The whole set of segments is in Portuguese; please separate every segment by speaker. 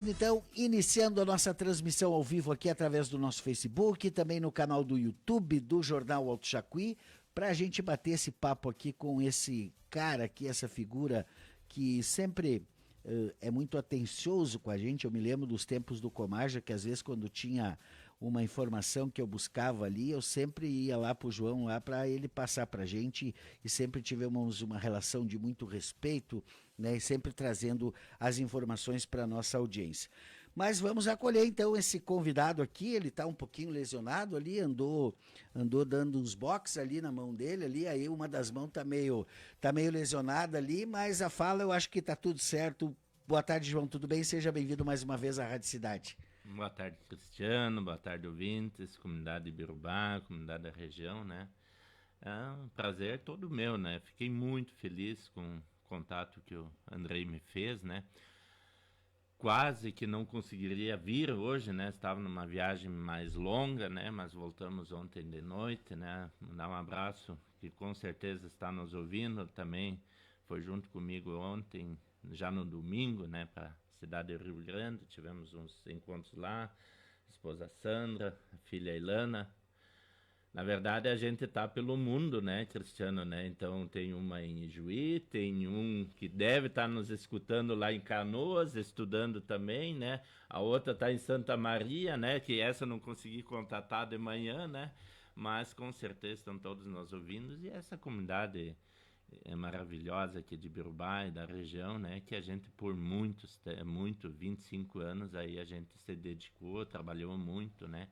Speaker 1: Então, iniciando a nossa transmissão ao vivo aqui através do nosso Facebook, também no canal do YouTube do Jornal Alto Jacuí, para a gente bater esse papo aqui com esse cara aqui, essa figura que sempre é muito atencioso com a gente. Eu me lembro dos tempos do Comarja, que às vezes quando tinha uma informação que eu buscava ali, eu sempre ia lá pro João lá para ele passar pra gente, e sempre tivemos uma relação de muito respeito, né, e sempre trazendo as informações para nossa audiência. Mas vamos acolher então esse convidado aqui. Ele está um pouquinho lesionado ali, andou dando uns boxes ali na mão dele ali, aí uma das mãos tá meio lesionada ali, mas a fala eu acho que tá tudo certo. Boa tarde, João, tudo bem? Seja bem-vindo mais uma vez à Rádio Cidade.
Speaker 2: Boa tarde, Cristiano. Boa tarde, ouvintes, comunidade de Birubá, comunidade da região, né? É um prazer todo meu, né? Fiquei muito feliz com o contato que o Andrei me fez, né? Quase que não conseguiria vir hoje, né? Estava numa viagem mais longa, né? Mas voltamos ontem de noite, né? Mandar um abraço, que com certeza está nos ouvindo também. Foi junto comigo ontem, já no domingo, né? Para cidade de Rio Grande, tivemos uns encontros lá, esposa Sandra, filha Ilana. Na verdade, a gente tá pelo mundo, né, Cristiano, né? Então tem uma em Ijuí, tem um que deve estar nos escutando lá em Canoas, estudando também, né? A outra tá em Santa Maria, né? Que essa eu não consegui contatar de manhã, né? Mas com certeza estão todos nos ouvindo, e essa comunidade é maravilhosa aqui de Birubá e da região, né? Que a gente por 25 anos aí a gente se dedicou, trabalhou muito, né?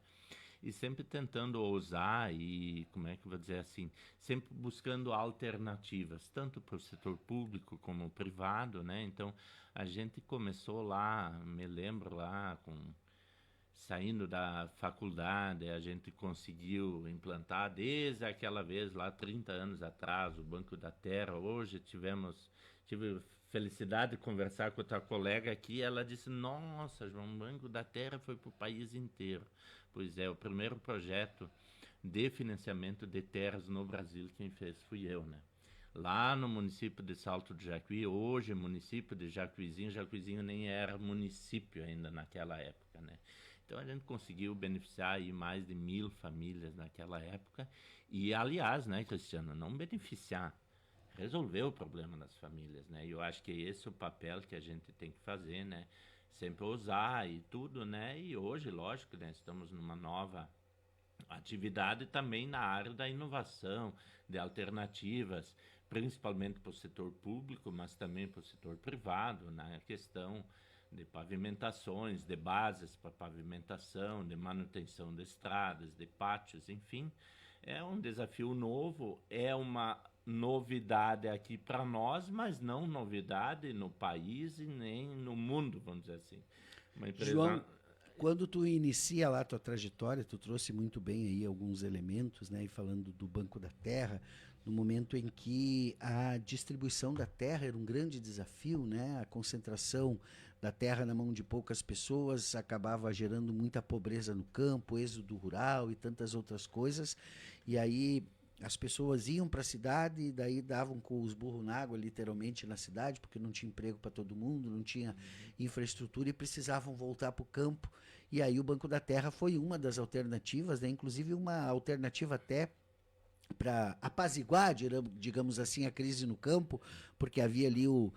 Speaker 2: E sempre tentando ousar e, como é que eu vou dizer assim, sempre buscando alternativas, tanto para o setor público como o privado, né? Então, a gente começou lá, me lembro lá, saindo da faculdade, a gente conseguiu implantar desde aquela vez lá 30 anos atrás o Banco da Terra. Hoje tive felicidade de conversar com outra colega aqui, ela disse: "Nossa, João, o Banco da Terra foi para o país inteiro". Pois é, o primeiro projeto de financiamento de terras no Brasil quem fez fui eu, né? Lá no município de Salto do Jacuí, hoje município de Jacuizinho. Jacuizinho nem era município ainda naquela época, né? Então a gente conseguiu beneficiar aí mais de 1.000 famílias naquela época. E aliás, né, Cristiano, não beneficiar, resolver o problema das famílias, né? E eu acho que esse é o papel que a gente tem que fazer, né? Sempre ousar e tudo, né? E hoje, lógico, né, estamos numa nova atividade também na área da inovação, de alternativas, principalmente para o setor público, mas também para o setor privado, na questão de pavimentações, de bases para pavimentação, de manutenção de estradas, de pátios, enfim. É um desafio novo, é uma novidade aqui para nós, mas não novidade no país e nem no mundo, vamos dizer assim. Uma
Speaker 1: João,
Speaker 2: empresa.
Speaker 1: quando tu inicia lá a tua trajetória, tu trouxe muito bem aí alguns elementos, né? E falando do Banco da Terra, no momento em que a distribuição da terra era um grande desafio, né? A concentração da terra na mão de poucas pessoas acabava gerando muita pobreza no campo, êxodo rural e tantas outras coisas. E aí as pessoas iam para a cidade e daí davam com os burros na água, literalmente, na cidade, porque não tinha emprego para todo mundo, não tinha infraestrutura e precisavam voltar para o campo. E aí o Banco da Terra foi uma das alternativas, né? Inclusive uma alternativa até para apaziguar, digamos assim, a crise no campo, porque havia ali o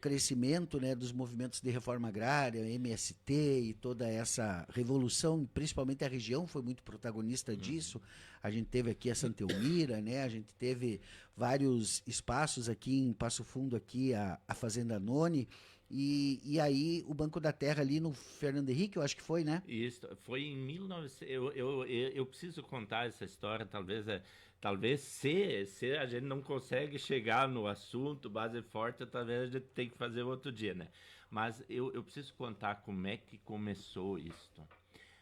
Speaker 1: crescimento, né, dos movimentos de reforma agrária, MST e toda essa revolução, principalmente a região foi muito protagonista disso. A gente teve aqui a Santa Elmira, né, a gente teve vários espaços aqui em Passo Fundo, aqui a Fazenda Noni, e aí o Banco da Terra ali no Fernando Henrique, eu acho que foi, né?
Speaker 2: Isso, foi em 1900. Eu preciso contar essa história, talvez se a gente não consegue chegar no assunto, base forte, talvez a gente tenha que fazer outro dia, né? Mas eu preciso contar como é que começou isto.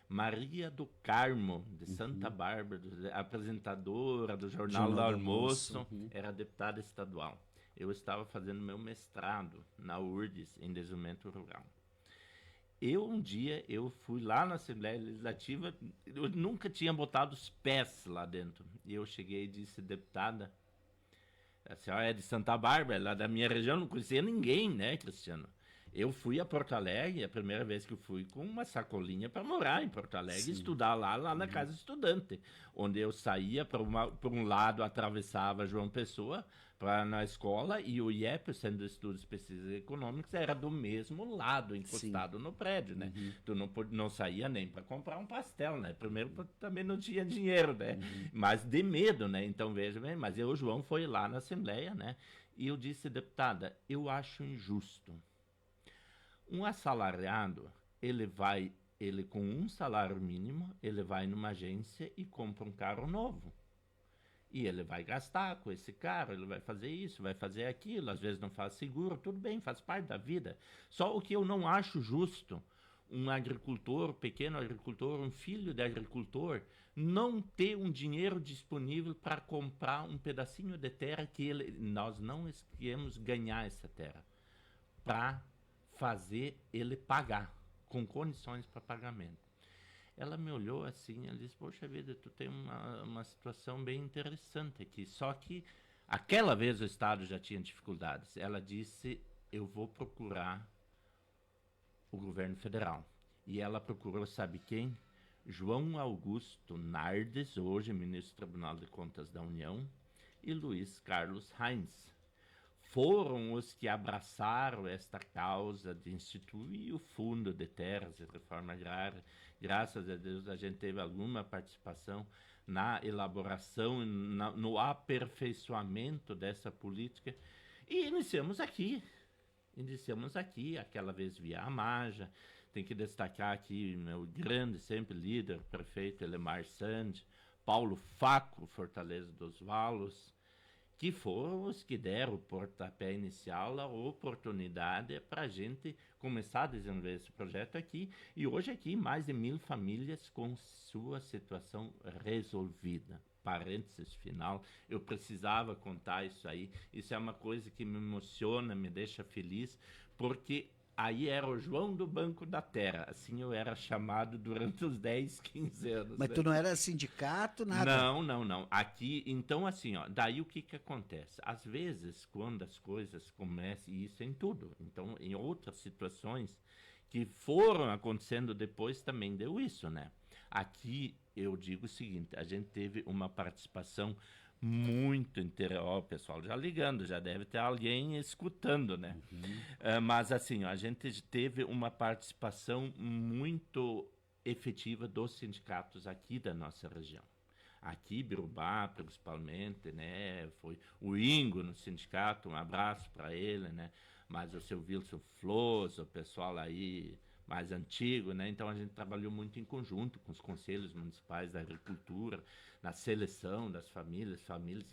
Speaker 2: Maria do Carmo, de Santa Bárbara, apresentadora do Jornal do
Speaker 1: Jornal do Almoço.
Speaker 2: Almoço, era deputada estadual. Eu estava fazendo meu mestrado na URDS, em desenvolvimento rural. Um dia eu fui lá na Assembleia Legislativa, eu nunca tinha botado os pés lá dentro. E eu cheguei e disse: "Deputada, a senhora é de Santa Bárbara, lá da minha região, não conhecia ninguém, né, Cristiano? Eu fui a Porto Alegre, a primeira vez que eu fui, com uma sacolinha para morar em Porto Alegre,
Speaker 1: Sim.
Speaker 2: estudar lá na Casa Estudante, onde eu saía por um lado, atravessava João Pessoa para na escola, e o IEP, o Centro de Estudos e Pesquisas Econômicas, era do mesmo lado, encostado no prédio, né? Tu não saía nem para comprar um pastel, né? Primeiro, também não tinha dinheiro, né? Mas de medo, né? Então, veja bem, mas o João foi lá na Assembleia, né? E eu disse, deputada, eu acho injusto. Um assalariado, ele com um salário mínimo, ele vai numa agência e compra um carro novo. E ele vai gastar com esse carro, ele vai fazer isso, vai fazer aquilo, às vezes não faz seguro, tudo bem, faz parte da vida. Só o que eu não acho justo, um agricultor, pequeno agricultor, um filho de agricultor, não ter um dinheiro disponível para comprar um pedacinho de terra que nós não queremos ganhar essa terra, para fazer ele pagar, com condições para pagamento. Ela me olhou assim, ela disse, poxa vida, tu tem uma situação bem interessante aqui, só que aquela vez o Estado já tinha dificuldades. Ela disse, eu vou procurar o governo federal. E ela procurou, sabe quem? João Augusto Nardes, hoje ministro do Tribunal de Contas da União, e Luiz Carlos Reins. Foram os que abraçaram esta causa de instituir o Fundo de Terras e Reforma Agrária. Graças a Deus a gente teve alguma participação na elaboração, no aperfeiçoamento dessa política. E iniciamos aqui, aquela vez via Amaja. Tem que destacar aqui meu grande sempre líder, prefeito Elemar Sandi, Paulo Faco, Fortaleza dos Valos, que foram os que deram o pontapé inicial, a oportunidade para a gente começar a desenvolver esse projeto aqui. E hoje aqui mais de 1.000 famílias com sua situação resolvida. Parênteses final, eu precisava contar isso aí. Isso é uma coisa que me emociona, me deixa feliz, porque aí era o João do Banco da Terra. Assim eu era chamado durante os 10, 15 anos.
Speaker 1: Mas
Speaker 2: né?
Speaker 1: tu não era sindicato, nada?
Speaker 2: Não. Aqui, então assim, ó, daí o que acontece? Às vezes, quando as coisas começam, e isso em tudo, então em outras situações que foram acontecendo depois também deu isso, né? Aqui eu digo o seguinte, a gente teve uma participação muito interessante. Ó, o pessoal já ligando, já deve ter alguém escutando, né? Mas assim, ó, a gente teve uma participação muito efetiva dos sindicatos aqui da nossa região. Aqui, Birubá, principalmente, né? Foi o Ingo no sindicato, um abraço para ele, né? Mas o seu Wilson Flores, o pessoal aí mais antigo, né? Então a gente trabalhou muito em conjunto com os conselhos municipais da agricultura, na seleção das famílias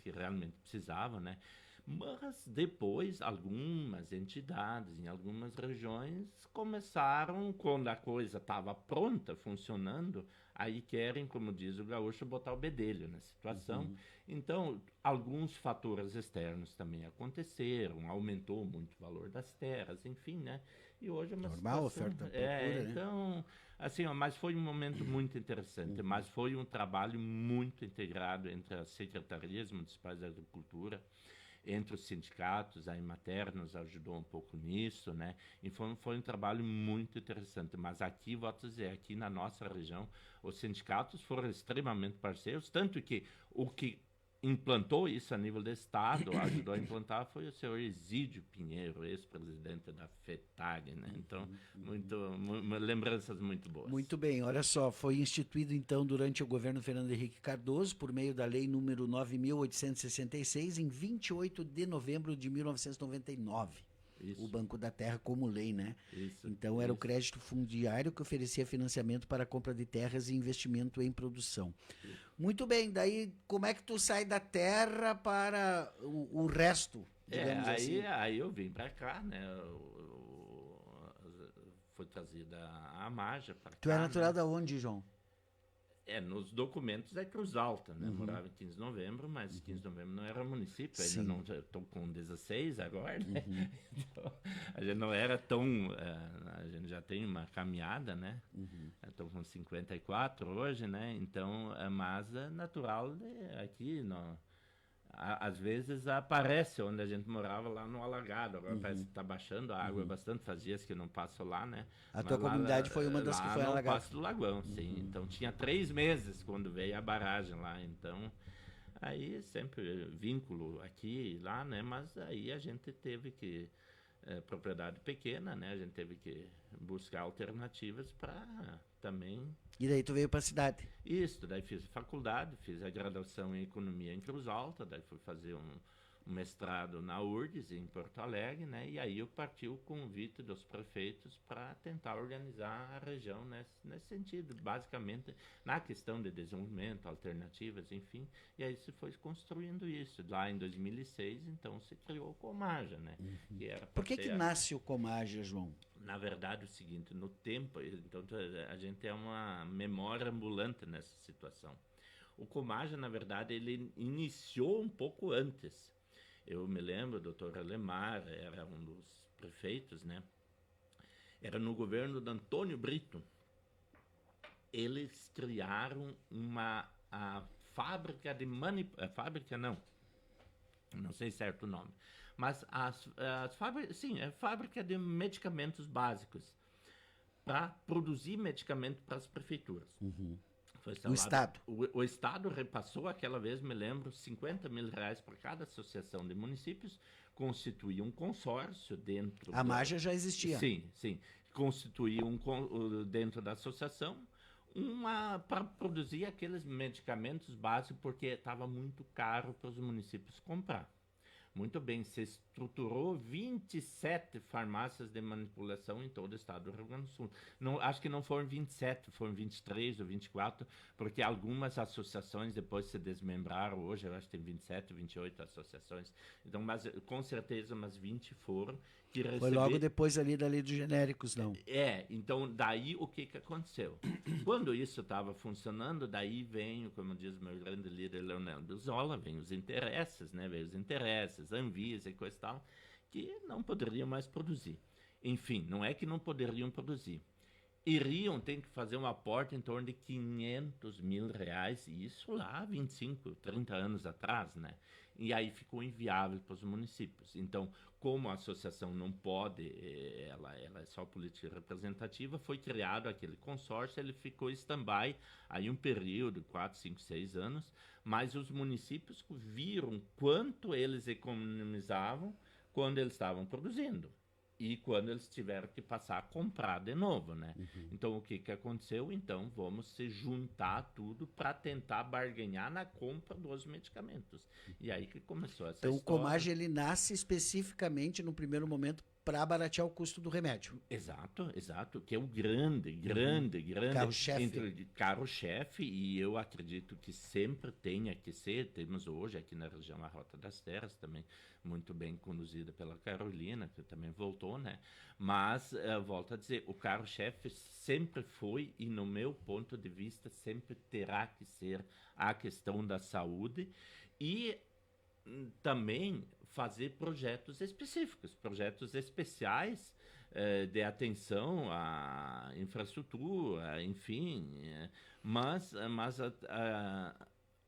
Speaker 2: que realmente precisavam, né? Mas depois algumas entidades em algumas regiões começaram, quando a coisa estava pronta, funcionando, aí querem, como diz o gaúcho, botar o bedelho na situação. Então, alguns fatores externos também aconteceram, aumentou muito o valor das terras, enfim, né? E hoje é uma
Speaker 1: Normal,
Speaker 2: situação...
Speaker 1: oferta, procura, né?
Speaker 2: Então, assim, ó, mas foi um momento muito interessante, mas foi um trabalho muito integrado entre as secretarias municipais da agricultura, entre os sindicatos, a Emater nos ajudou um pouco nisso, né? E foi um trabalho muito interessante. Mas aqui, vou dizer, aqui na nossa região, os sindicatos foram extremamente parceiros, tanto que o que implantou isso a nível do Estado, ajudou a implantar, foi o senhor Exídio Pinheiro, ex-presidente da FETAG, né? Então, lembranças muito boas.
Speaker 1: Muito bem, olha só, foi instituído então durante o governo Fernando Henrique Cardoso, por meio da lei número 9.866, em 28 de novembro de 1999.
Speaker 2: Isso.
Speaker 1: O Banco da Terra como lei, né?
Speaker 2: Isso,
Speaker 1: então era o crédito fundiário que oferecia financiamento para a compra de terras e investimento em produção. Muito bem, daí como é que tu sai da terra para o resto, digamos assim?
Speaker 2: Aí eu vim para cá, né? Foi trazida a Maja para cá.
Speaker 1: Tu é natural
Speaker 2: né?
Speaker 1: da onde, João?
Speaker 2: Nos documentos é Cruz Alta, né? Morava em 15 de novembro, mas 15 de novembro não era município, ainda não, estou com 16 agora, né? Então, a gente não era tão, a gente já tem uma caminhada, né? Estou com 54 hoje, né? Então, mas é natural aqui, às vezes aparece onde a gente morava, lá no Alagado. Agora parece que está baixando a água bastante. Faz dias que eu não passo lá, né?
Speaker 1: A
Speaker 2: Mas
Speaker 1: tua
Speaker 2: lá,
Speaker 1: comunidade foi uma das que foi
Speaker 2: no
Speaker 1: alagada.
Speaker 2: Passo do Lagoão, sim. Então tinha 3 meses quando veio a barragem lá. Então, aí sempre vínculo aqui e lá, né? Mas aí a gente teve que... propriedade pequena, né? A gente teve que buscar alternativas para também...
Speaker 1: E daí tu veio para a cidade.
Speaker 2: Isso, daí fiz faculdade, fiz a graduação em Economia em Cruz Alta, daí fui fazer um mestrado na URGS, em Porto Alegre, né? E aí eu parti o convite dos prefeitos para tentar organizar a região nesse sentido, basicamente na questão de desenvolvimento, alternativas, enfim. E aí se foi construindo isso. Lá em 2006, então, se criou o Comaja, né? Que era
Speaker 1: Por que nasce o Comaja, João?
Speaker 2: Na verdade, é o seguinte, no tempo, então a gente é uma memória ambulante nessa situação. O Comaja, na verdade, ele iniciou um pouco antes. Eu me lembro, o doutor Alemar era um dos prefeitos, né? Era no governo de Antônio Brito. Eles criaram a fábrica de fábrica não sei certo o nome, mas as fábricas, sim, é fábrica de medicamentos básicos para produzir medicamento para as prefeituras. Foi
Speaker 1: O Estado.
Speaker 2: O Estado repassou aquela vez, me lembro, R$50 mil para cada associação de municípios, constituía um consórcio dentro...
Speaker 1: A Maja já existia.
Speaker 2: Sim, sim. Constituía dentro da associação para produzir aqueles medicamentos básicos, porque estava muito caro para os municípios comprar. Muito bem, se estruturou 27 farmácias de manipulação em todo o estado do Rio Grande do Sul. Não, acho que não foram 27, foram 23 ou 24, porque algumas associações depois se desmembraram. Hoje eu acho que tem 27, 28 associações. Então, mas com certeza umas 20 foram.
Speaker 1: Foi logo depois ali da lei dos genéricos, não?
Speaker 2: Então daí o que aconteceu? Quando isso estava funcionando, daí vem, como diz meu grande líder Leonel Brizola, vem os interesses, né? Vem os interesses, Anvisa e coisa e tal, que não poderiam mais produzir. Enfim, não é que não poderiam produzir. Iriam ter que fazer um aporte em torno de R$500 mil, e isso lá 25, 30 anos atrás, né? E aí ficou inviável para os municípios. Então, como a associação não pode, ela é só política representativa, foi criado aquele consórcio, ele ficou stand-by aí um período, 4, 5, 6 anos, mas os municípios viram quanto eles economizavam quando eles estavam produzindo. E quando eles tiveram que passar a comprar de novo, né? Então, o que aconteceu? Então, vamos se juntar tudo para tentar barganhar na compra dos medicamentos. E aí que começou essa história.
Speaker 1: Então, o Comage, ele nasce especificamente, no primeiro momento, para baratear o custo do remédio.
Speaker 2: Exato, que é o grande carro-chefe, e eu acredito que sempre tenha que ser. Temos hoje aqui na região a Rota das Terras, também muito bem conduzida pela Carolina, que também voltou, né? Mas, volto a dizer, o carro-chefe sempre foi, e no meu ponto de vista, sempre terá que ser a questão da saúde e também fazer projetos específicos, projetos especiais de atenção à infraestrutura, enfim, mas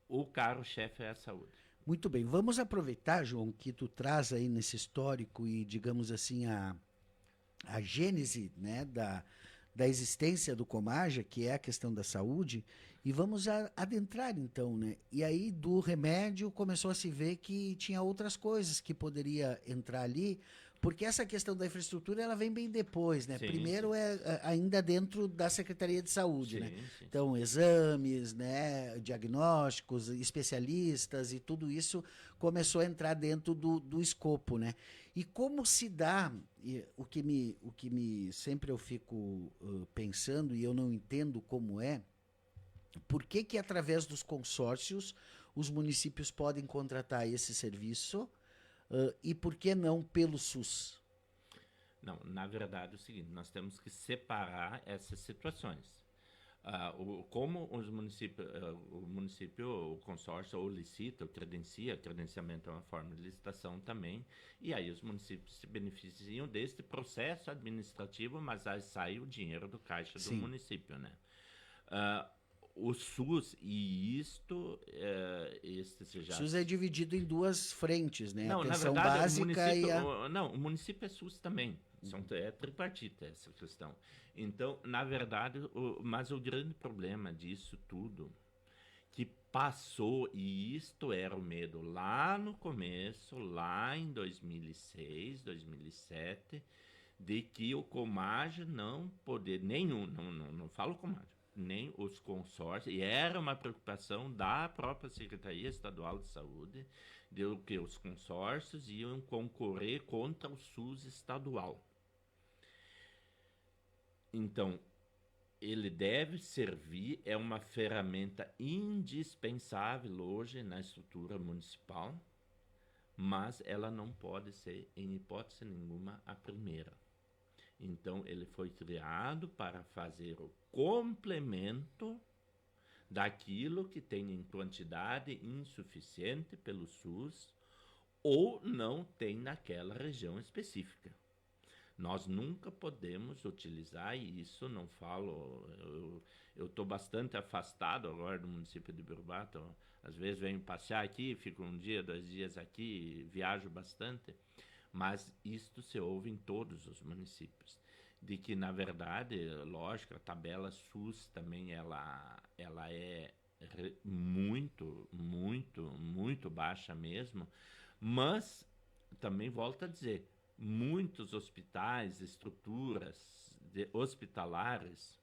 Speaker 2: o carro-chefe é a saúde.
Speaker 1: Muito bem, vamos aproveitar, João, que tu traz aí nesse histórico e, digamos assim, a gênese, né, da existência do Comaja, que é a questão da saúde, e vamos adentrar então, né? E aí do remédio começou a se ver que tinha outras coisas que poderia entrar ali, porque essa questão da infraestrutura ela vem bem depois, né?
Speaker 2: Sim,
Speaker 1: Primeiro
Speaker 2: sim.
Speaker 1: é ainda dentro da Secretaria de Saúde,
Speaker 2: Sim,
Speaker 1: né?
Speaker 2: sim.
Speaker 1: Então, exames, né, diagnósticos, especialistas e tudo isso começou a entrar dentro do escopo, né? E como se dá, o que me sempre eu fico pensando e eu não entendo como é, por que através dos consórcios os municípios podem contratar esse serviço e por que não pelo SUS?
Speaker 2: Não, na verdade é o seguinte, nós temos que separar essas situações. Como os municípios, o consórcio ou licita, ou credenciamento é uma forma de licitação também, e aí os municípios se beneficiam deste processo administrativo, mas aí sai o dinheiro do caixa do município, né? o SUS, e isto, você
Speaker 1: O
Speaker 2: já...
Speaker 1: SUS é dividido em duas frentes, né?
Speaker 2: Não, na
Speaker 1: Atenção
Speaker 2: verdade,
Speaker 1: básica e a...
Speaker 2: não, o município é SUS também. É tripartita essa questão. Então, na verdade, mas o grande problema disso tudo, que passou, e isto era o medo lá no começo, lá em 2006, 2007, de que o Comage não poder, nenhum, não falo Comage, nem os consórcios, e era uma preocupação da própria Secretaria Estadual de Saúde, de que os consórcios iam concorrer contra o SUS estadual. Então, ele deve servir, é uma ferramenta indispensável hoje na estrutura municipal, mas ela não pode ser, em hipótese nenhuma, a primeira. Então, ele foi criado para fazer o complemento daquilo que tem em quantidade insuficiente pelo SUS ou não tem naquela região específica. Nós nunca podemos utilizar, e isso não falo, eu estou bastante afastado agora do município de Biruba, então, às vezes venho passear aqui, fico um dia, 2 dias aqui, viajo bastante, mas isto se ouve em todos os municípios, de que, na verdade, lógico, a tabela SUS também ela é muito baixa mesmo, mas também volto a dizer, muitos hospitais, estruturas hospitalares,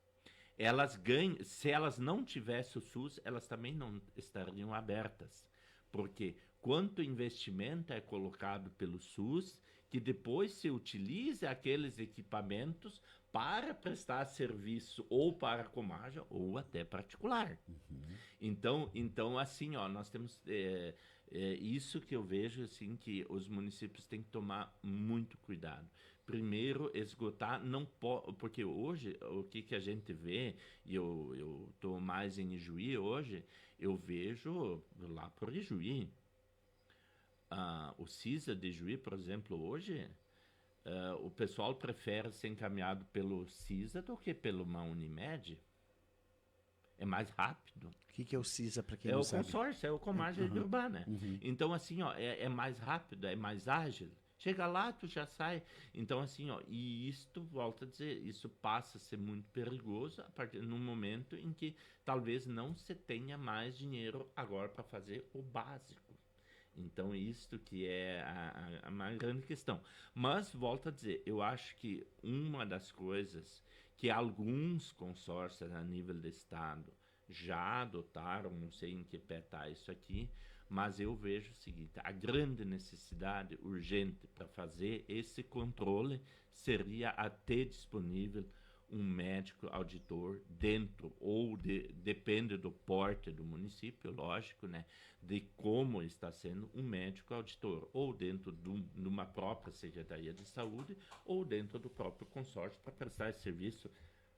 Speaker 2: elas ganham, se elas não tivessem o SUS, elas também não estariam abertas, porque quanto investimento é colocado pelo SUS, que depois se utilize aqueles equipamentos para prestar serviço ou para a Comaja ou até particular. Então assim, ó, nós temos isso que eu vejo assim que os municípios têm que tomar muito cuidado. Primeiro, esgotar, não pode, porque hoje o que a gente vê, e eu estou mais em Ijuí hoje, eu vejo lá por Ijuí, o CISA de Ijuí, por exemplo, hoje, o pessoal prefere ser encaminhado pelo CISA do que pela uma Unimed. É mais rápido.
Speaker 1: O que é o CISA, para quem
Speaker 2: É
Speaker 1: não
Speaker 2: o
Speaker 1: sabe?
Speaker 2: consórcio, é o Comagem de Urbana. Então, assim, ó, é mais rápido, é mais ágil. Chega lá, tu já sai. Então, assim, ó, e isto, volto a dizer, isso passa a ser muito perigoso a partir no momento em que talvez não se tenha mais dinheiro agora para fazer o básico. Então, isto que é a mais grande questão. Mas, volto a dizer, eu acho que uma das coisas que alguns consórcios a nível do Estado já adotaram, não sei em que pé está isso aqui, mas eu vejo o seguinte, a grande necessidade urgente para fazer esse controle seria a ter disponível um médico auditor dentro, ou depende do porte do município, lógico, né, de como está sendo um médico auditor, ou dentro de uma própria Secretaria de Saúde, ou dentro do próprio consórcio para prestar esse serviço,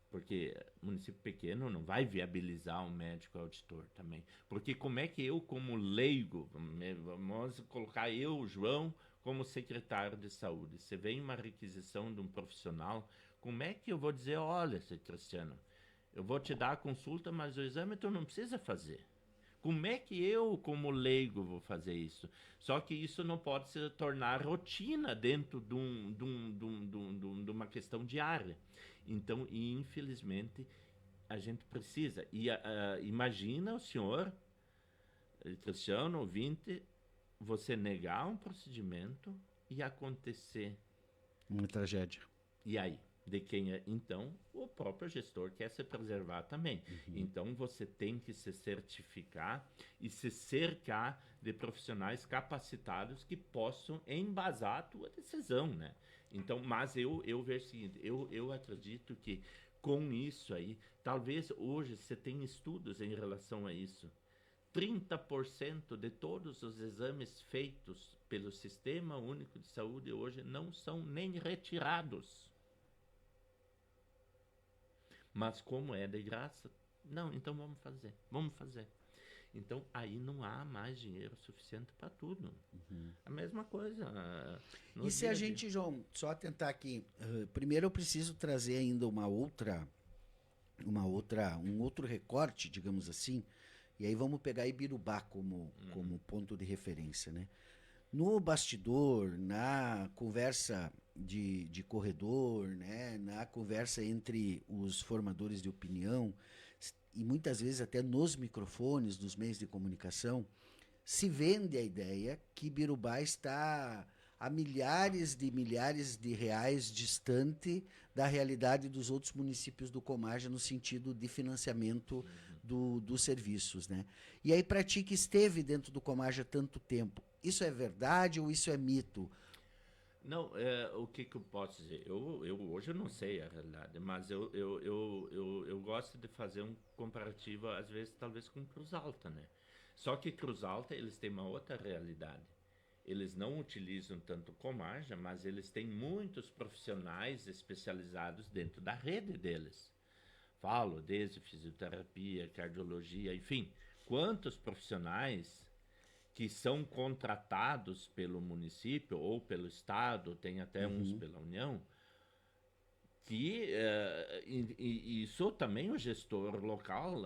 Speaker 2: porque município pequeno não vai viabilizar um médico auditor também. Porque como é que eu, como leigo, vamos colocar eu, João, como secretário de saúde, você vem uma requisição de um profissional, como é que eu vou dizer, olha, seu Cristiano, eu vou te dar a consulta, mas o exame tu não precisa fazer. Como é que eu, como leigo, vou fazer isso? Só que isso não pode se tornar rotina dentro de uma questão diária. Então, infelizmente, a gente precisa. E imagina o senhor, Cristiano, ouvinte, você negar um procedimento e acontecer.
Speaker 1: Uma tragédia.
Speaker 2: E aí? De quem é, então, o próprio gestor quer se preservar também. Então, você tem que se certificar e se cercar de profissionais capacitados que possam embasar a tua decisão, né? Então, mas eu vejo o seguinte, eu acredito que com isso aí, talvez hoje você tenha estudos em relação a isso. 30% de todos os exames feitos pelo Sistema Único de Saúde hoje não são nem retirados. Mas como é de graça, não, então vamos fazer. Então aí não há mais dinheiro suficiente para tudo. A mesma coisa.
Speaker 1: E se a gente, João, só tentar aqui, primeiro eu preciso trazer ainda uma outra um outro recorte, digamos assim, e aí vamos pegar Ibirubá como ponto de referência, né? No bastidor, na conversa de corredor, né? Na conversa entre os formadores de opinião, e muitas vezes até nos microfones dos meios de comunicação, se vende a ideia que Birubá está a milhares de reais distante da realidade dos outros municípios do Comarja no sentido de financiamento dos serviços, né? E aí, para ti que esteve dentro do Comarja tanto tempo, isso é verdade ou isso é mito?
Speaker 2: Não, o que, que eu posso dizer? Hoje eu não sei a realidade, mas eu gosto de fazer um comparativo, às vezes, talvez com Cruz Alta, né? Só que Cruz Alta, eles têm uma outra realidade. Eles não utilizam tanto Comarja, mas eles têm muitos profissionais especializados dentro da rede deles. Falo desde fisioterapia, cardiologia, enfim, quantos profissionais que são contratados pelo município ou pelo estado, tem até uns pela União, que e isso também o gestor local,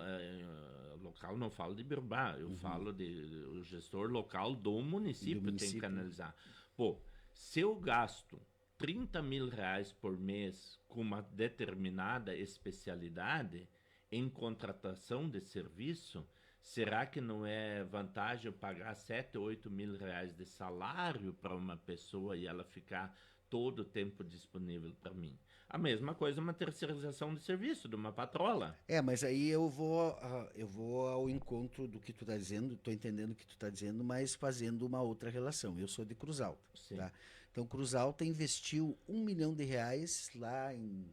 Speaker 2: local não falo de Birbá, eu falo de o gestor local do município tem que analisar. Pô, se eu gasto 30 mil reais por mês com uma determinada especialidade em contratação de serviço, será que não é vantagem eu pagar 7, 8 mil reais de salário para uma pessoa e ela ficar todo o tempo disponível para mim? A mesma coisa uma terceirização de serviço, de uma patrola.
Speaker 1: Mas aí eu vou ao encontro do que tu tá dizendo, tô entendendo o que tu tá dizendo, mas fazendo uma outra relação. Eu sou de Cruz Alta, tá? Então, Cruz Alta investiu R$ 1 milhão lá em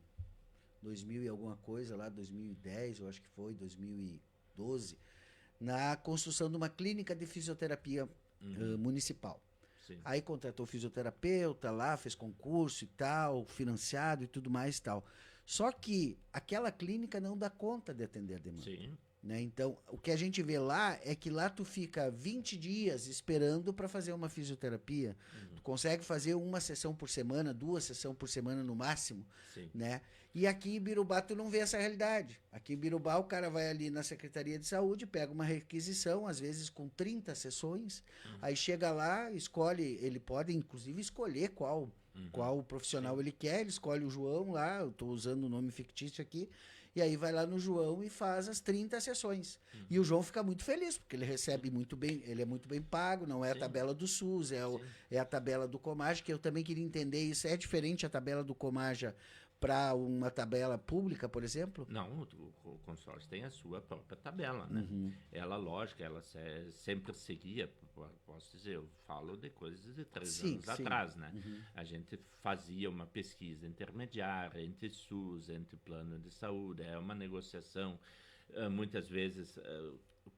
Speaker 1: 2000 e alguma coisa, lá 2010, eu acho que foi, 2012, na construção de uma clínica de fisioterapia municipal.
Speaker 2: Sim.
Speaker 1: Aí contratou fisioterapeuta lá, fez concurso e tal, financiado e tudo mais e tal. Só que aquela clínica não dá conta de atender a demanda.
Speaker 2: Sim.
Speaker 1: Né? Então, o que a gente vê lá é que lá tu fica 20 dias esperando para fazer uma fisioterapia. Tu consegue fazer uma sessão por semana, 2 sessões por semana no máximo.
Speaker 2: Sim.
Speaker 1: Né? E aqui em Birubá tu não vê essa realidade. Aqui em Birubá o cara vai ali na Secretaria de Saúde, pega uma requisição, às vezes com 30 sessões, aí chega lá, escolhe, ele pode inclusive escolher qual profissional ele quer, ele escolhe o João lá, eu estou usando o nome fictício aqui, e aí vai lá no João e faz as 30 sessões. E o João fica muito feliz, porque ele recebe muito bem, ele é muito bem pago, não é a tabela do SUS, é a tabela do Comarja, que eu também queria entender isso. É diferente a tabela do Comarja para uma tabela pública, por exemplo?
Speaker 2: Não, o consórcio tem a sua própria tabela, né? Ela, lógico, ela sempre seguia, posso dizer, eu falo de coisas de 3 anos atrás, né? A gente fazia uma pesquisa intermediária entre SUS, entre plano de saúde, é uma negociação, muitas vezes,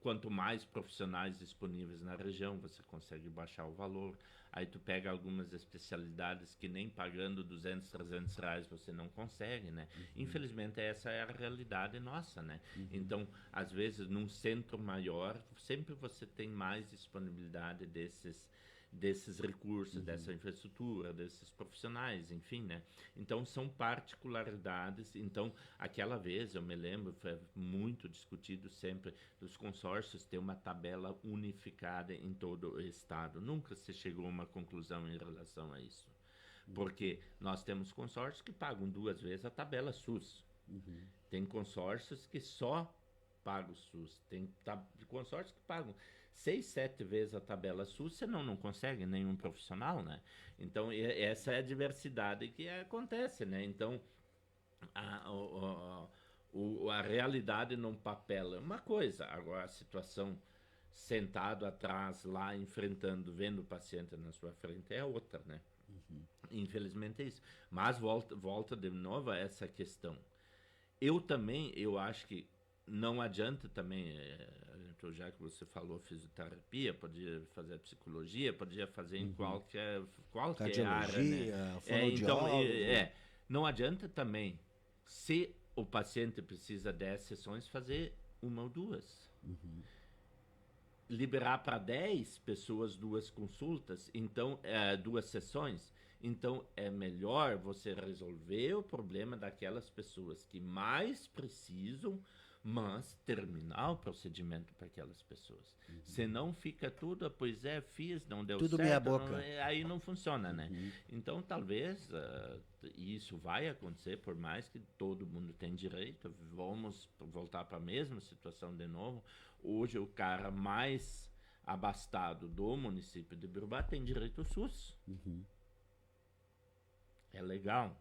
Speaker 2: quanto mais profissionais disponíveis na região, você consegue baixar o valor. Aí tu pega algumas especialidades que nem pagando 200, 300 reais você não consegue, né? Infelizmente essa é a realidade nossa, né? Então, às vezes, num centro maior, sempre você tem mais disponibilidade desses recursos, dessa infraestrutura, desses profissionais, enfim, né? Então, são particularidades. Então, aquela vez, eu me lembro, foi muito discutido sempre dos consórcios ter uma tabela unificada em todo o estado. Nunca se chegou a uma conclusão em relação a isso. Porque nós temos consórcios que pagam 2 vezes a tabela SUS. Tem consórcios que só pagam o SUS. Tem consórcios que pagam 6, 7 vezes a tabela SUS, senão não consegue nenhum profissional, né? Então, essa é a diversidade que acontece, né? Então, a realidade num papel é uma coisa, agora a situação sentado atrás, lá, enfrentando, vendo o paciente na sua frente é outra, né? Infelizmente é isso. Mas volta de novo a essa questão. Eu acho que não adianta também, já que você falou fisioterapia, podia fazer psicologia, podia fazer em qualquer área, né? Então, não adianta também, se o paciente precisa 10 sessões, fazer 1 ou 2. Liberar para 10 pessoas 2 consultas, então 2 sessões. Então, é melhor você resolver o problema daquelas pessoas que mais precisam, mas terminar o procedimento para aquelas pessoas. Senão fica tudo, pois fiz, não deu
Speaker 1: Tudo meia
Speaker 2: certo,
Speaker 1: boca.
Speaker 2: aí não funciona, né? Então, talvez isso vai acontecer, por mais que todo mundo tem direito, vamos voltar para a mesma situação de novo. Hoje, o cara mais abastado do município de Biruba tem direito ao SUS. É legal,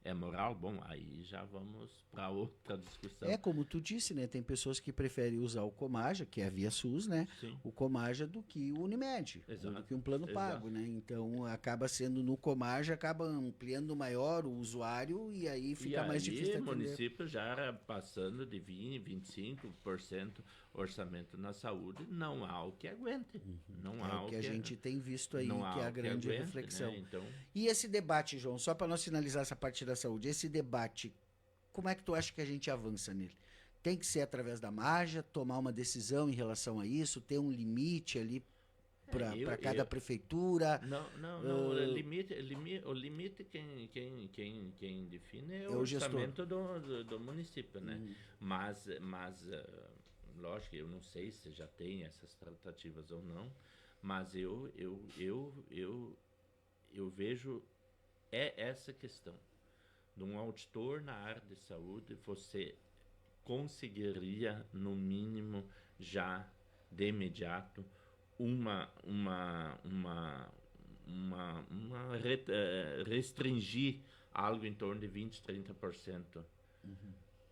Speaker 2: é moral, bom, aí já vamos para outra discussão.
Speaker 1: É como tu disse, né? Tem pessoas que preferem usar o Comaja, que é a via SUS, né?
Speaker 2: Sim.
Speaker 1: O Comaja do que o Unimed,
Speaker 2: Exato.
Speaker 1: do que um plano pago, né? Então acaba sendo no Comaja, acaba ampliando maior o usuário e aí fica mais difícil de
Speaker 2: o
Speaker 1: atender.
Speaker 2: município já passando de 20%, 25% orçamento na saúde, não há o que aguente. Não há
Speaker 1: É o que a gente tem visto aí,
Speaker 2: não há
Speaker 1: que é a
Speaker 2: o que
Speaker 1: grande
Speaker 2: aguente,
Speaker 1: reflexão.
Speaker 2: né? Então,
Speaker 1: E esse debate, João, só para nós finalizar essa parte da saúde, esse debate, como é que tu acha que a gente avança nele? Tem que ser através da Maja, tomar uma decisão em relação a isso, ter um limite ali para cada prefeitura.
Speaker 2: Não. O limite quem define é
Speaker 1: É
Speaker 2: o
Speaker 1: o gestor.
Speaker 2: orçamento do município, né? Mas lógico, eu não sei se já tem essas tratativas ou não, mas eu vejo essa questão de um auditor na área de saúde, você conseguiria, no mínimo, já de imediato, restringir algo em torno de 20%, 30%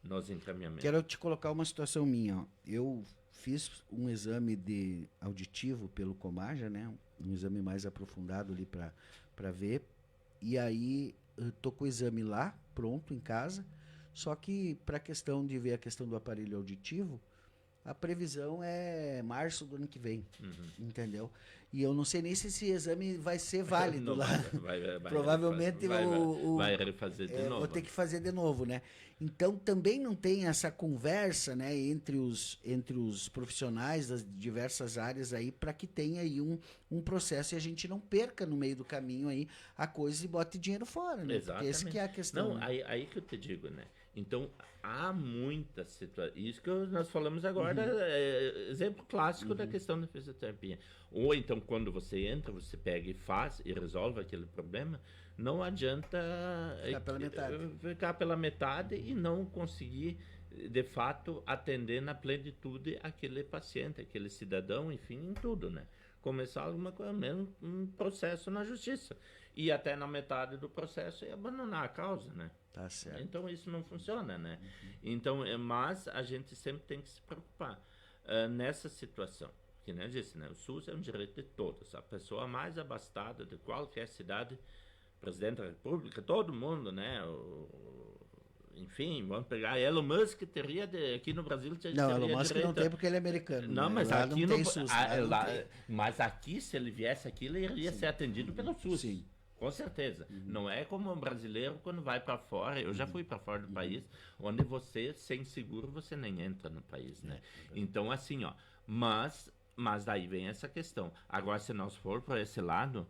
Speaker 2: nos encaminhamentos.
Speaker 1: Quero te colocar uma situação minha. Ó. Eu fiz um exame de auditivo pelo Comaja, né? Um exame mais aprofundado ali para ver. E aí eu tô com o exame lá, pronto, em casa. Só que para a questão de ver a questão do aparelho auditivo, a previsão é março do ano que vem, entendeu? E eu não sei nem se esse exame vai ser válido lá. Provavelmente
Speaker 2: vai refazer de novo.
Speaker 1: Vou ter que fazer de novo, né? Então também não tem essa conversa, né, entre os profissionais das diversas áreas aí para que tenha aí um processo e a gente não perca no meio do caminho aí a coisa e bote dinheiro fora, né?
Speaker 2: Exatamente.
Speaker 1: Porque essa que é a questão.
Speaker 2: Não, aí que eu te digo, né? Então, há muita situação. Isso que nós falamos agora é exemplo clássico da questão da fisioterapia. Ou então, quando você entra, você pega e faz e resolve aquele problema, não adianta ficar pela metade e não conseguir, de fato, atender na plenitude aquele paciente, aquele cidadão, enfim, em tudo, né? Começar alguma coisa, mesmo um processo na justiça. E até na metade do processo e abandonar a causa, né?
Speaker 1: Tá certo.
Speaker 2: Então isso não funciona, né? Então, mas a gente sempre tem que se preocupar nessa situação. Que nem eu disse, né? O SUS é um direito de todos. A pessoa mais abastada de qualquer cidade, presidente da República, todo mundo, né? Enfim, vamos pegar Elon Musk, teria aqui no Brasil
Speaker 1: não, Elon Musk não tem porque ele é americano.
Speaker 2: Não,
Speaker 1: né?
Speaker 2: mas
Speaker 1: lá
Speaker 2: aqui
Speaker 1: não tem SUS.
Speaker 2: mas aqui, se ele viesse aqui, ele iria ser atendido pelo SUS.
Speaker 1: Sim.
Speaker 2: Com certeza. Não é como um brasileiro quando vai para fora. Eu já fui para fora do país, onde você, sem seguro, você nem entra no país, né? Então, assim, ó. Mas daí vem essa questão. Agora, se nós for para esse lado,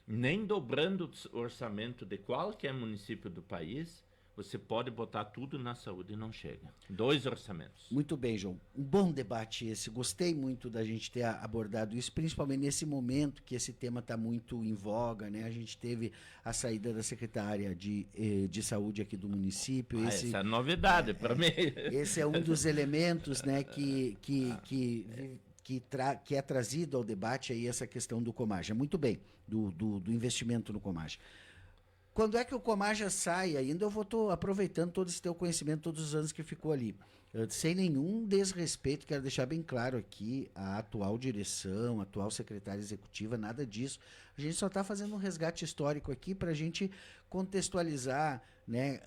Speaker 2: nem dobrando o orçamento de qualquer município do país, você pode botar tudo na saúde e não chega. 2 orçamentos.
Speaker 1: Muito bem, João. Um bom debate esse. Gostei muito da gente ter abordado isso, principalmente nesse momento que esse tema está muito em voga, né? A gente teve a saída da secretária de saúde aqui do município.
Speaker 2: Essa é novidade para mim.
Speaker 1: Esse é um dos elementos, né, que é trazido ao debate aí, essa questão do Comaja. Muito bem, do investimento no Comaja. Quando é que o Comaja sai ainda? Eu estou aproveitando todo esse teu conhecimento, todos os anos que ficou ali. Sem nenhum desrespeito, quero deixar bem claro aqui, a atual direção, a atual secretária executiva, nada disso. A gente só está fazendo um resgate histórico aqui para a gente contextualizar, né,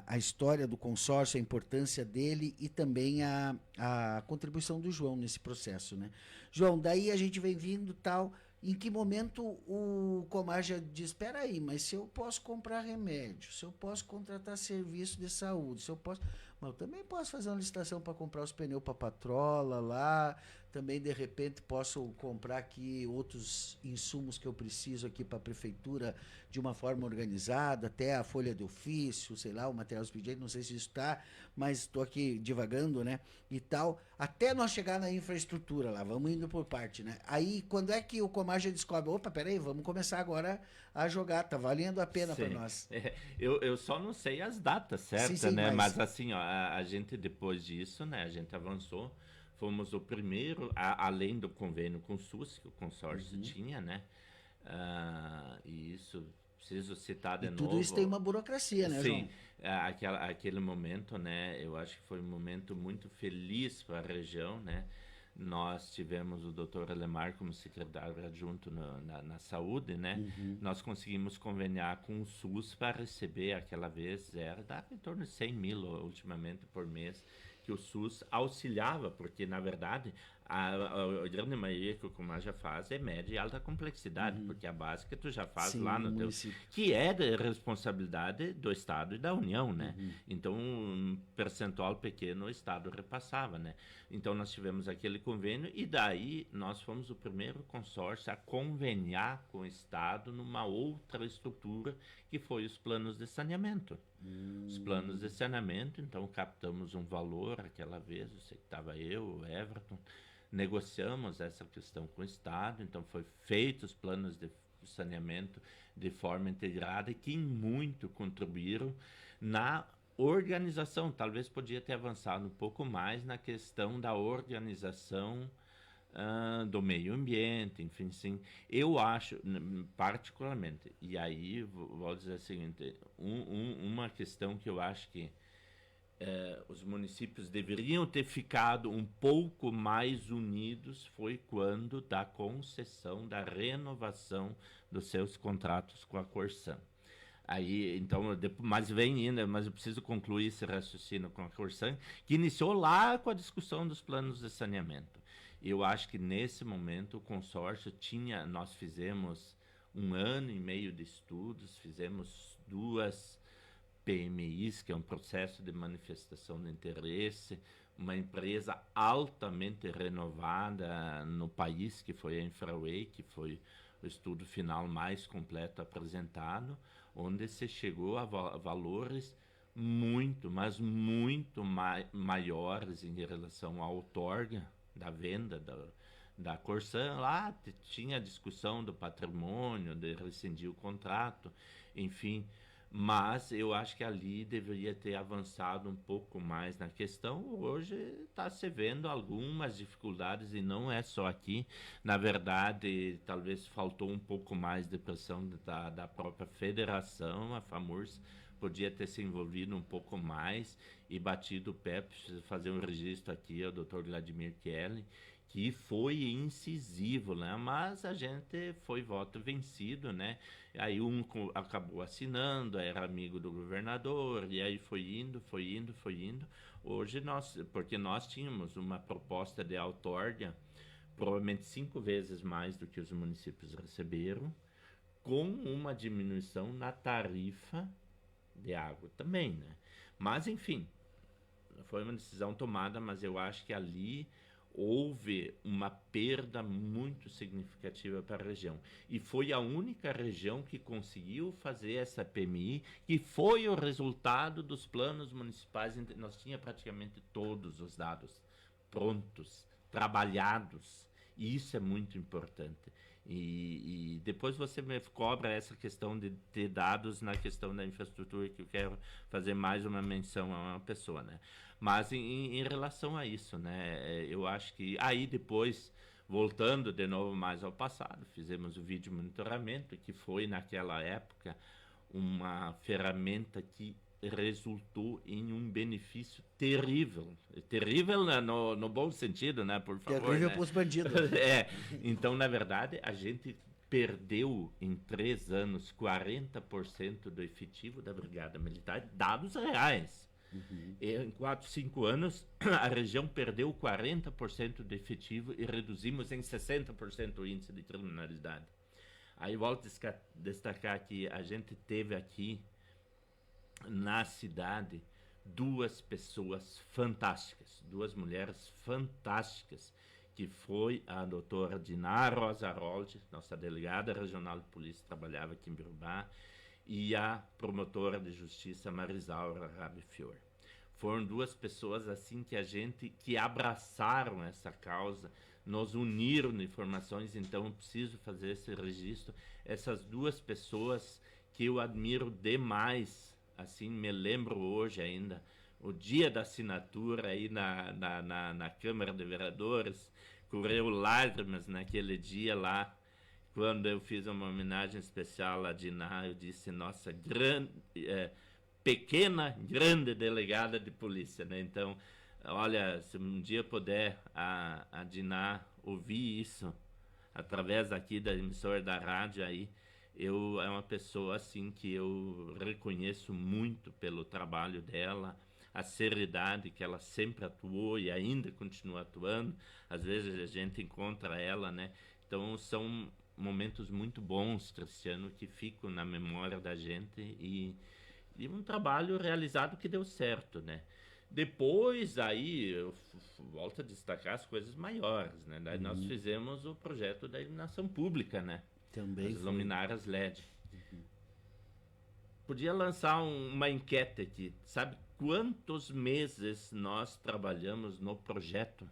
Speaker 1: a história do consórcio, a importância dele e também a contribuição do João nesse processo, né? João, daí a gente vem vindo tal... Em que momento o Comaja diz, espera aí, mas se eu posso comprar remédio, se eu posso contratar serviço de saúde, se eu posso... Mas eu também posso fazer uma licitação para comprar os pneus para patrola lá. Também, de repente, posso comprar aqui outros insumos que eu preciso aqui para a prefeitura de uma forma organizada, até a folha de ofício, sei lá, o material expediente, não sei se isso está, mas estou aqui divagando, né? E tal, até nós chegar na infraestrutura lá, vamos indo por parte, né? Aí, quando é que o Comagem descobre, opa, peraí, vamos começar agora a jogar, tá valendo a pena para
Speaker 2: Sim.
Speaker 1: nós.
Speaker 2: Eu só não sei as datas
Speaker 1: Sim,
Speaker 2: certas,
Speaker 1: sim,
Speaker 2: né?
Speaker 1: mas
Speaker 2: Mas assim, ó, a gente depois disso, né? A gente avançou, fomos o primeiro, além do convênio com o SUS, que o consórcio tinha, né? E isso, preciso citar de
Speaker 1: e tudo isso tem
Speaker 2: novo.
Speaker 1: uma burocracia, né,
Speaker 2: Sim,
Speaker 1: João?
Speaker 2: aquele momento, né? Eu acho que foi um momento muito feliz para a região, né? Nós tivemos o Dr. Alemar como secretário adjunto na saúde, né? Nós conseguimos conveniar com o SUS para receber, aquela vez, dava em torno de 100 mil ultimamente por mês, que o SUS auxiliava, porque, na verdade, a grande maioria que o Comaja faz é média e alta complexidade, porque a básica tu já faz
Speaker 1: Sim,
Speaker 2: lá
Speaker 1: no
Speaker 2: no teu...
Speaker 1: município.
Speaker 2: Que é de responsabilidade do Estado e da União, né? Então, um percentual pequeno o Estado repassava, né? Então, nós tivemos aquele convênio e daí nós fomos o primeiro consórcio a conveniar com o Estado numa outra estrutura que foi os planos de saneamento. Os planos de saneamento, então captamos um valor aquela vez, eu sei que estava eu, o Everton, negociamos essa questão com o Estado, então foi feitos os planos de saneamento de forma integrada e que muito contribuíram na organização. Talvez podia ter avançado um pouco mais na questão da organização do meio ambiente, enfim, sim. Eu acho, particularmente, e aí vou dizer o seguinte, uma questão que eu acho que os municípios deveriam ter ficado um pouco mais unidos foi quando da concessão, da renovação dos seus contratos com a Corsan. Aí, então, mas vem ainda, mas eu preciso concluir esse raciocínio com a Corsan, que iniciou lá com a discussão dos planos de saneamento. Eu acho que nesse momento o consórcio nós fizemos 1 ano e meio de estudos, fizemos 2 PMIs, que é um processo de manifestação de interesse, uma empresa altamente renovada no país, que foi a Infraway, que foi o estudo final mais completo apresentado, onde se chegou a valores muito, mas muito maiores em relação à outorga da venda da Corsan. Lá tinha a discussão do patrimônio, de rescindir o contrato, enfim. Mas eu acho que ali deveria ter avançado um pouco mais na questão. Hoje está se vendo algumas dificuldades e não é só aqui. Na verdade, talvez faltou um pouco mais de pressão da própria federação. A FAMURS podia ter se envolvido um pouco mais e batido o pé. Preciso fazer um registro aqui ao Dr. Vladimir Kelly, que foi incisivo, né? Mas a gente foi voto vencido, né? Aí acabou assinando, era amigo do governador, e aí foi indo, foi indo, foi indo. Hoje porque nós tínhamos uma proposta de outorga, provavelmente 5 vezes mais do que os municípios receberam, com uma diminuição na tarifa de água também, né? Mas, enfim, foi uma decisão tomada, mas eu acho que ali houve uma perda muito significativa para a região. E foi a única região que conseguiu fazer essa PMI, que foi o resultado dos planos municipais. Nós tínhamos praticamente todos os dados prontos, trabalhados, e isso é muito importante. E depois você me cobra essa questão de ter dados na questão da infraestrutura, que eu quero fazer mais uma menção a uma pessoa, né? Mas em relação a isso, né? Eu acho que aí depois, voltando de novo mais ao passado, fizemos o vídeo monitoramento, que foi naquela época uma ferramenta que resultou em um benefício terrível. Terrível no bom sentido, né? Por favor.
Speaker 1: Terrível
Speaker 2: né?
Speaker 1: para os bandidos.
Speaker 2: Então, na verdade, a gente perdeu em 3 anos 40% do efetivo da Brigada Militar, dados reais. Em 4, 5 anos, a região perdeu 40% do efetivo e reduzimos em 60% o índice de criminalidade. Aí volto a destacar que a gente teve aqui na cidade duas pessoas fantásticas, duas mulheres fantásticas, que foi a doutora Diná Rosa Rold, nossa delegada regional de polícia, trabalhava aqui em Birubá, e a promotora de justiça Marisaura Rabifior. Foram duas pessoas assim que abraçaram essa causa, nos uniram de informações, então eu preciso fazer esse registro. Essas duas pessoas que eu admiro demais, assim, me lembro hoje ainda, o dia da assinatura aí na Câmara de Vereadores, correu lágrimas naquele dia lá, quando eu fiz uma homenagem especial a Diná. Eu disse, nossa, pequena, grande delegada de polícia, né? Então, olha, se um dia puder a Diná ouvir isso através aqui da emissora da rádio aí, é uma pessoa assim que eu reconheço muito pelo trabalho dela, a seriedade que ela sempre atuou e ainda continua atuando. Às vezes a gente encontra ela, né? Então são momentos muito bons, Cristiano, que ficam na memória da gente e um trabalho realizado que deu certo, né? Depois, aí, eu volto a destacar as coisas maiores, né? Daí nós fizemos o projeto da iluminação pública, né?
Speaker 1: Também
Speaker 2: as luminárias LED. Podia lançar uma enquete aqui. Sabe quantos meses nós trabalhamos no projeto?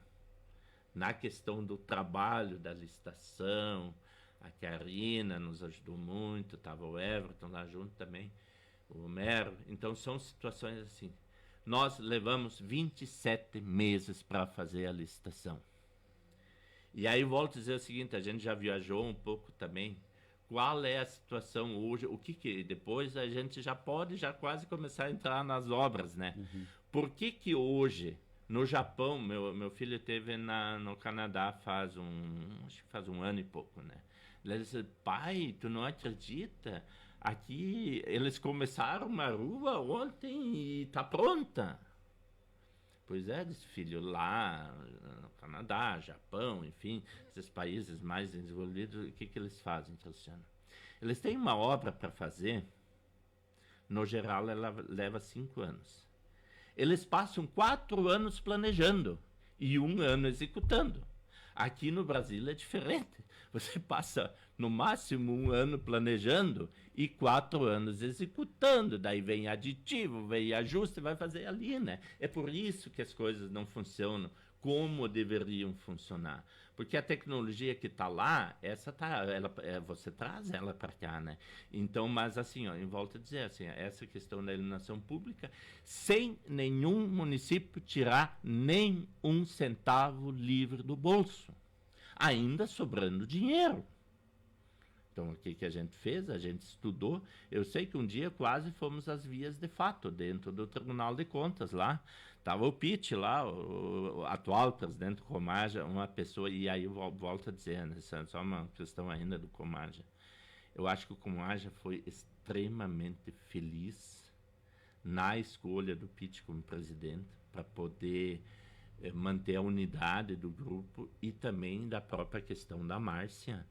Speaker 2: Na questão do trabalho, da licitação. A Karina nos ajudou muito, estava o Everton lá junto também, o Homero. Então são situações assim. Nós levamos 27 meses para fazer a licitação. E aí volto a dizer o seguinte, a gente já viajou um pouco também. Qual é a situação hoje? O que depois a gente já pode quase começar a entrar nas obras, né? Por que hoje, no Japão, meu filho esteve no Canadá acho que faz um ano e pouco, né? Ele disse, pai, tu não acredita? Aqui eles começaram uma rua ontem e tá pronta. Pois é, disse filho, lá no Canadá, Japão, enfim, esses países mais desenvolvidos, o que eles fazem, Cristiano? Eles têm uma obra para fazer, no geral ela leva 5 anos. Eles passam 4 anos planejando e 1 ano executando. Aqui no Brasil é diferente. Você passa no máximo 1 ano planejando e 4 anos executando. Daí vem aditivo, vem ajuste, vai fazer ali, né? É por isso que as coisas não funcionam como deveriam funcionar. Porque a tecnologia que está lá, você traz ela para cá, né? Então, mas assim, ó, em volta a dizer assim, essa questão da iluminação pública, sem nenhum município tirar nem 1 centavo livre do bolso, ainda sobrando dinheiro. Então, o que a gente fez? A gente estudou. Eu sei que um dia quase fomos às vias de fato, dentro do Tribunal de Contas lá. Estava o Pitt lá, o atual presidente do Comaja, uma pessoa, e aí eu volto a dizer, né, só uma questão ainda do Comaja. Eu acho que o Comaja foi extremamente feliz na escolha do Pitt como presidente, para poder manter a unidade do grupo e também da própria questão da Márcia,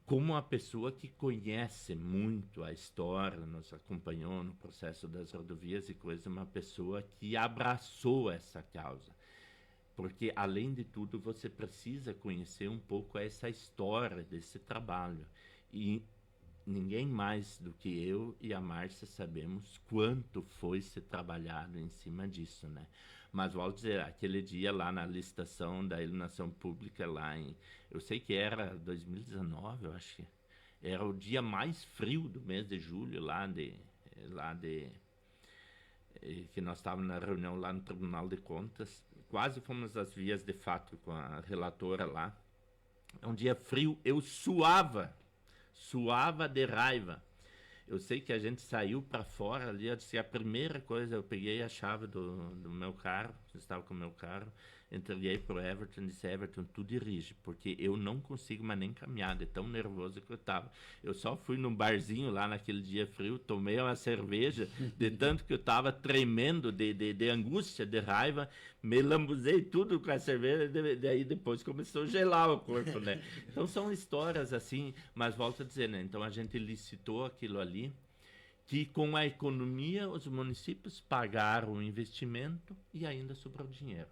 Speaker 2: como uma pessoa que conhece muito a história, nos acompanhou no processo das rodovias e coisa, uma pessoa que abraçou essa causa. Porque, além de tudo, você precisa conhecer um pouco essa história desse trabalho. E ninguém mais do que eu e a Márcia sabemos quanto foi se trabalhado em cima disso, né? Mas, volto a dizer, aquele dia lá na licitação da iluminação pública lá eu sei que era 2019, eu acho que era o dia mais frio do mês de julho que nós estávamos na reunião lá no Tribunal de Contas, quase fomos às vias de fato com a relatora lá. É um dia frio, eu suava de raiva. Eu sei que a gente saiu para fora ali, eu disse, a primeira coisa, eu peguei a chave do meu carro, eu estava com o meu carro, entreguei pro Everton e disse, Everton, tu dirige, porque eu não consigo mais nem caminhar, de tão nervoso que eu estava. Eu só fui num barzinho lá naquele dia frio, tomei uma cerveja, de tanto que eu estava tremendo de angústia, de raiva, me lambuzei tudo com a cerveja, daí depois começou a gelar o corpo, né? Então são histórias assim, mas volto a dizer, né? Então a gente licitou aquilo ali, que com a economia os municípios pagaram o investimento e ainda sobrou dinheiro.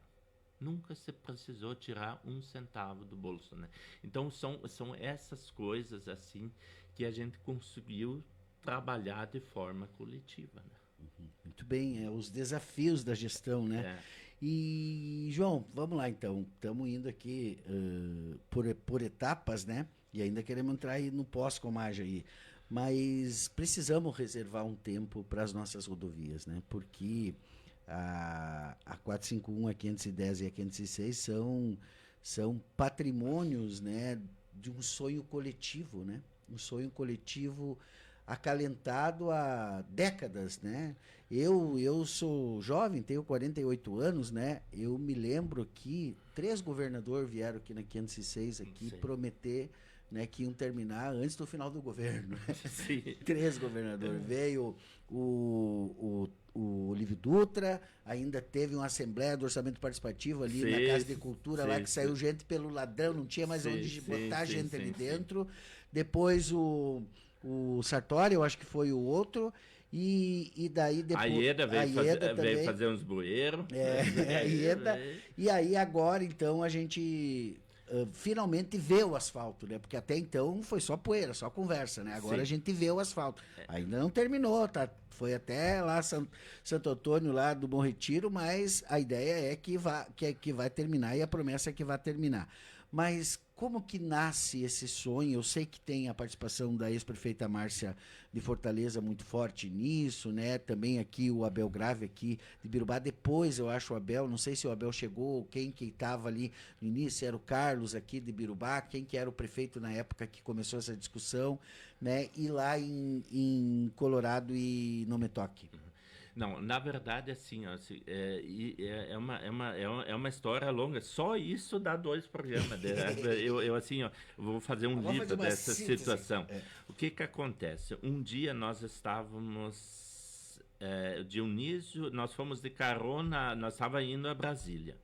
Speaker 2: Nunca se precisou tirar um centavo do bolso, né? Então são essas coisas assim que a gente conseguiu trabalhar de forma coletiva, né?
Speaker 1: Muito bem, os desafios da gestão, né?
Speaker 2: É.
Speaker 1: E, João, vamos lá então. Estamos indo aqui por etapas, né? E ainda queremos entrar aí no pós-Comage aí. Mas precisamos reservar um tempo para as nossas rodovias, né? Porque a 451, a 510 e a 506 são patrimônios, né, de um sonho coletivo, né? Um sonho coletivo acalentado há décadas, né? Eu sou jovem, tenho 48 anos, né? Eu me lembro que 3 governadores vieram aqui na 506 aqui prometer, né, que iam terminar antes do final do governo.
Speaker 2: Sim.
Speaker 1: 3 governadores. Veio o Olívio Dutra, ainda teve uma assembleia do orçamento participativo ali na Casa de Cultura, lá que saiu gente pelo ladrão, não tinha mais onde botar gente ali dentro. Depois o Sartori, eu acho que foi o outro, e daí depois...
Speaker 2: A Ieda veio fazer uns bueiros.
Speaker 1: A Ieda. E aí agora, então, a gente finalmente vê o asfalto, né? Porque até então foi só poeira, só conversa, né? Agora a gente vê o asfalto. Ainda não terminou, tá? Foi até lá Santo Antônio, lá do Bom Retiro, mas a ideia é que vai terminar e a promessa é que vai terminar. Mas como que nasce esse sonho? Eu sei que tem a participação da ex-prefeita Márcia de Fortaleza muito forte nisso, né? Também aqui o Abel Grave aqui de Birubá. Depois eu acho o Abel, não sei se o Abel chegou, quem que estava ali no início era o Carlos aqui de Birubá, quem que era o prefeito na época que começou essa discussão, né? E lá em Colorado e Nometoque.
Speaker 2: Não, na verdade, assim, ó, é uma história longa. Só isso dá 2 programas. Eu assim, ó, vou fazer um livro dessa situação. O que acontece? Um dia nós estávamos, Dionísio, nós fomos de carona, nós estávamos indo a Brasília.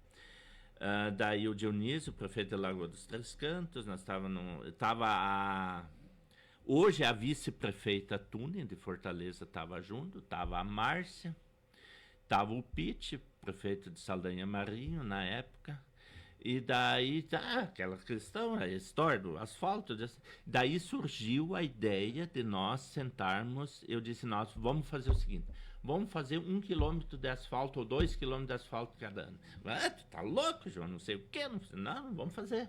Speaker 2: Daí o Dionísio, prefeito de Lagoa dos Três Cantos, nós hoje a vice-prefeita Tune, de Fortaleza, estava junto, estava a Márcia, estava o Pitt, prefeito de Saldanha Marinho, na época, e daí, aquela questão, a história do asfalto, daí surgiu a ideia de nós sentarmos, eu disse, nós vamos fazer o seguinte, vamos fazer 1 quilômetro de asfalto ou 2 quilômetros de asfalto cada ano. Tu tá louco, João, não sei o quê, não vamos fazer.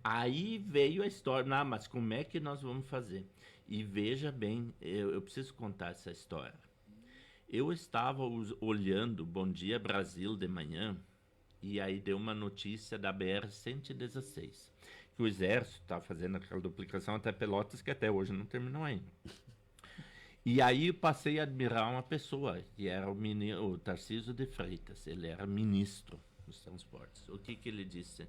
Speaker 2: Aí veio a história, mas como é que nós vamos fazer? E veja bem, eu preciso contar essa história. Eu estava olhando Bom Dia Brasil de manhã, e aí deu uma notícia da BR-116, que o Exército está fazendo aquela duplicação até Pelotas, que até hoje não terminou ainda. E aí eu passei a admirar uma pessoa, que era o Tarcísio de Freitas, ele era ministro dos transportes. O que ele disse?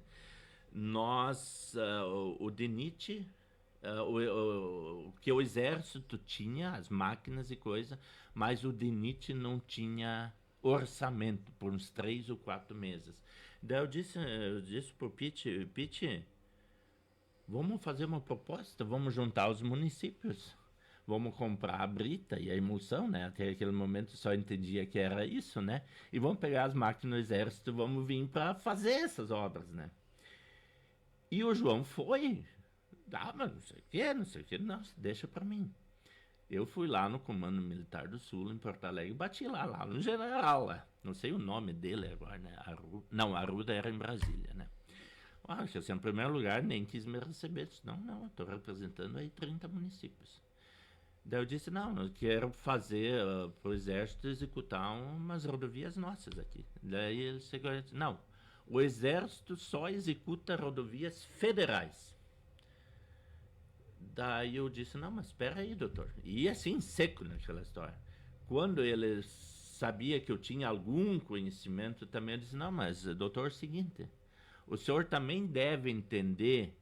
Speaker 2: O DENIT, que o Exército tinha, as máquinas e coisa, mas o DENIT não tinha orçamento por uns 3 ou 4 meses. Daí eu disse para o Pitt, vamos fazer uma proposta, vamos juntar os municípios, vamos comprar a brita e a emulsão, né? Até aquele momento só entendia que era isso, né? E vamos pegar as máquinas do Exército, vamos vir para fazer essas obras, né? E o João foi, mas não sei o que, não, deixa para mim. Eu fui lá no Comando Militar do Sul, em Porto Alegre, bati lá no general, lá. Não sei o nome dele agora, né? Arruda era em Brasília, né? Assim, em primeiro lugar, nem quis me receber. Disse, não, eu estou representando aí 30 municípios. Daí eu disse, não, eu quero fazer para o Exército executar umas rodovias nossas aqui. Daí ele chegou e disse, não, o Exército só executa rodovias federais. Daí eu disse, não, mas espera aí, doutor. E assim, seco naquela história. Quando ele sabia que eu tinha algum conhecimento também, eu disse, não, mas doutor, é o seguinte, o senhor também deve entender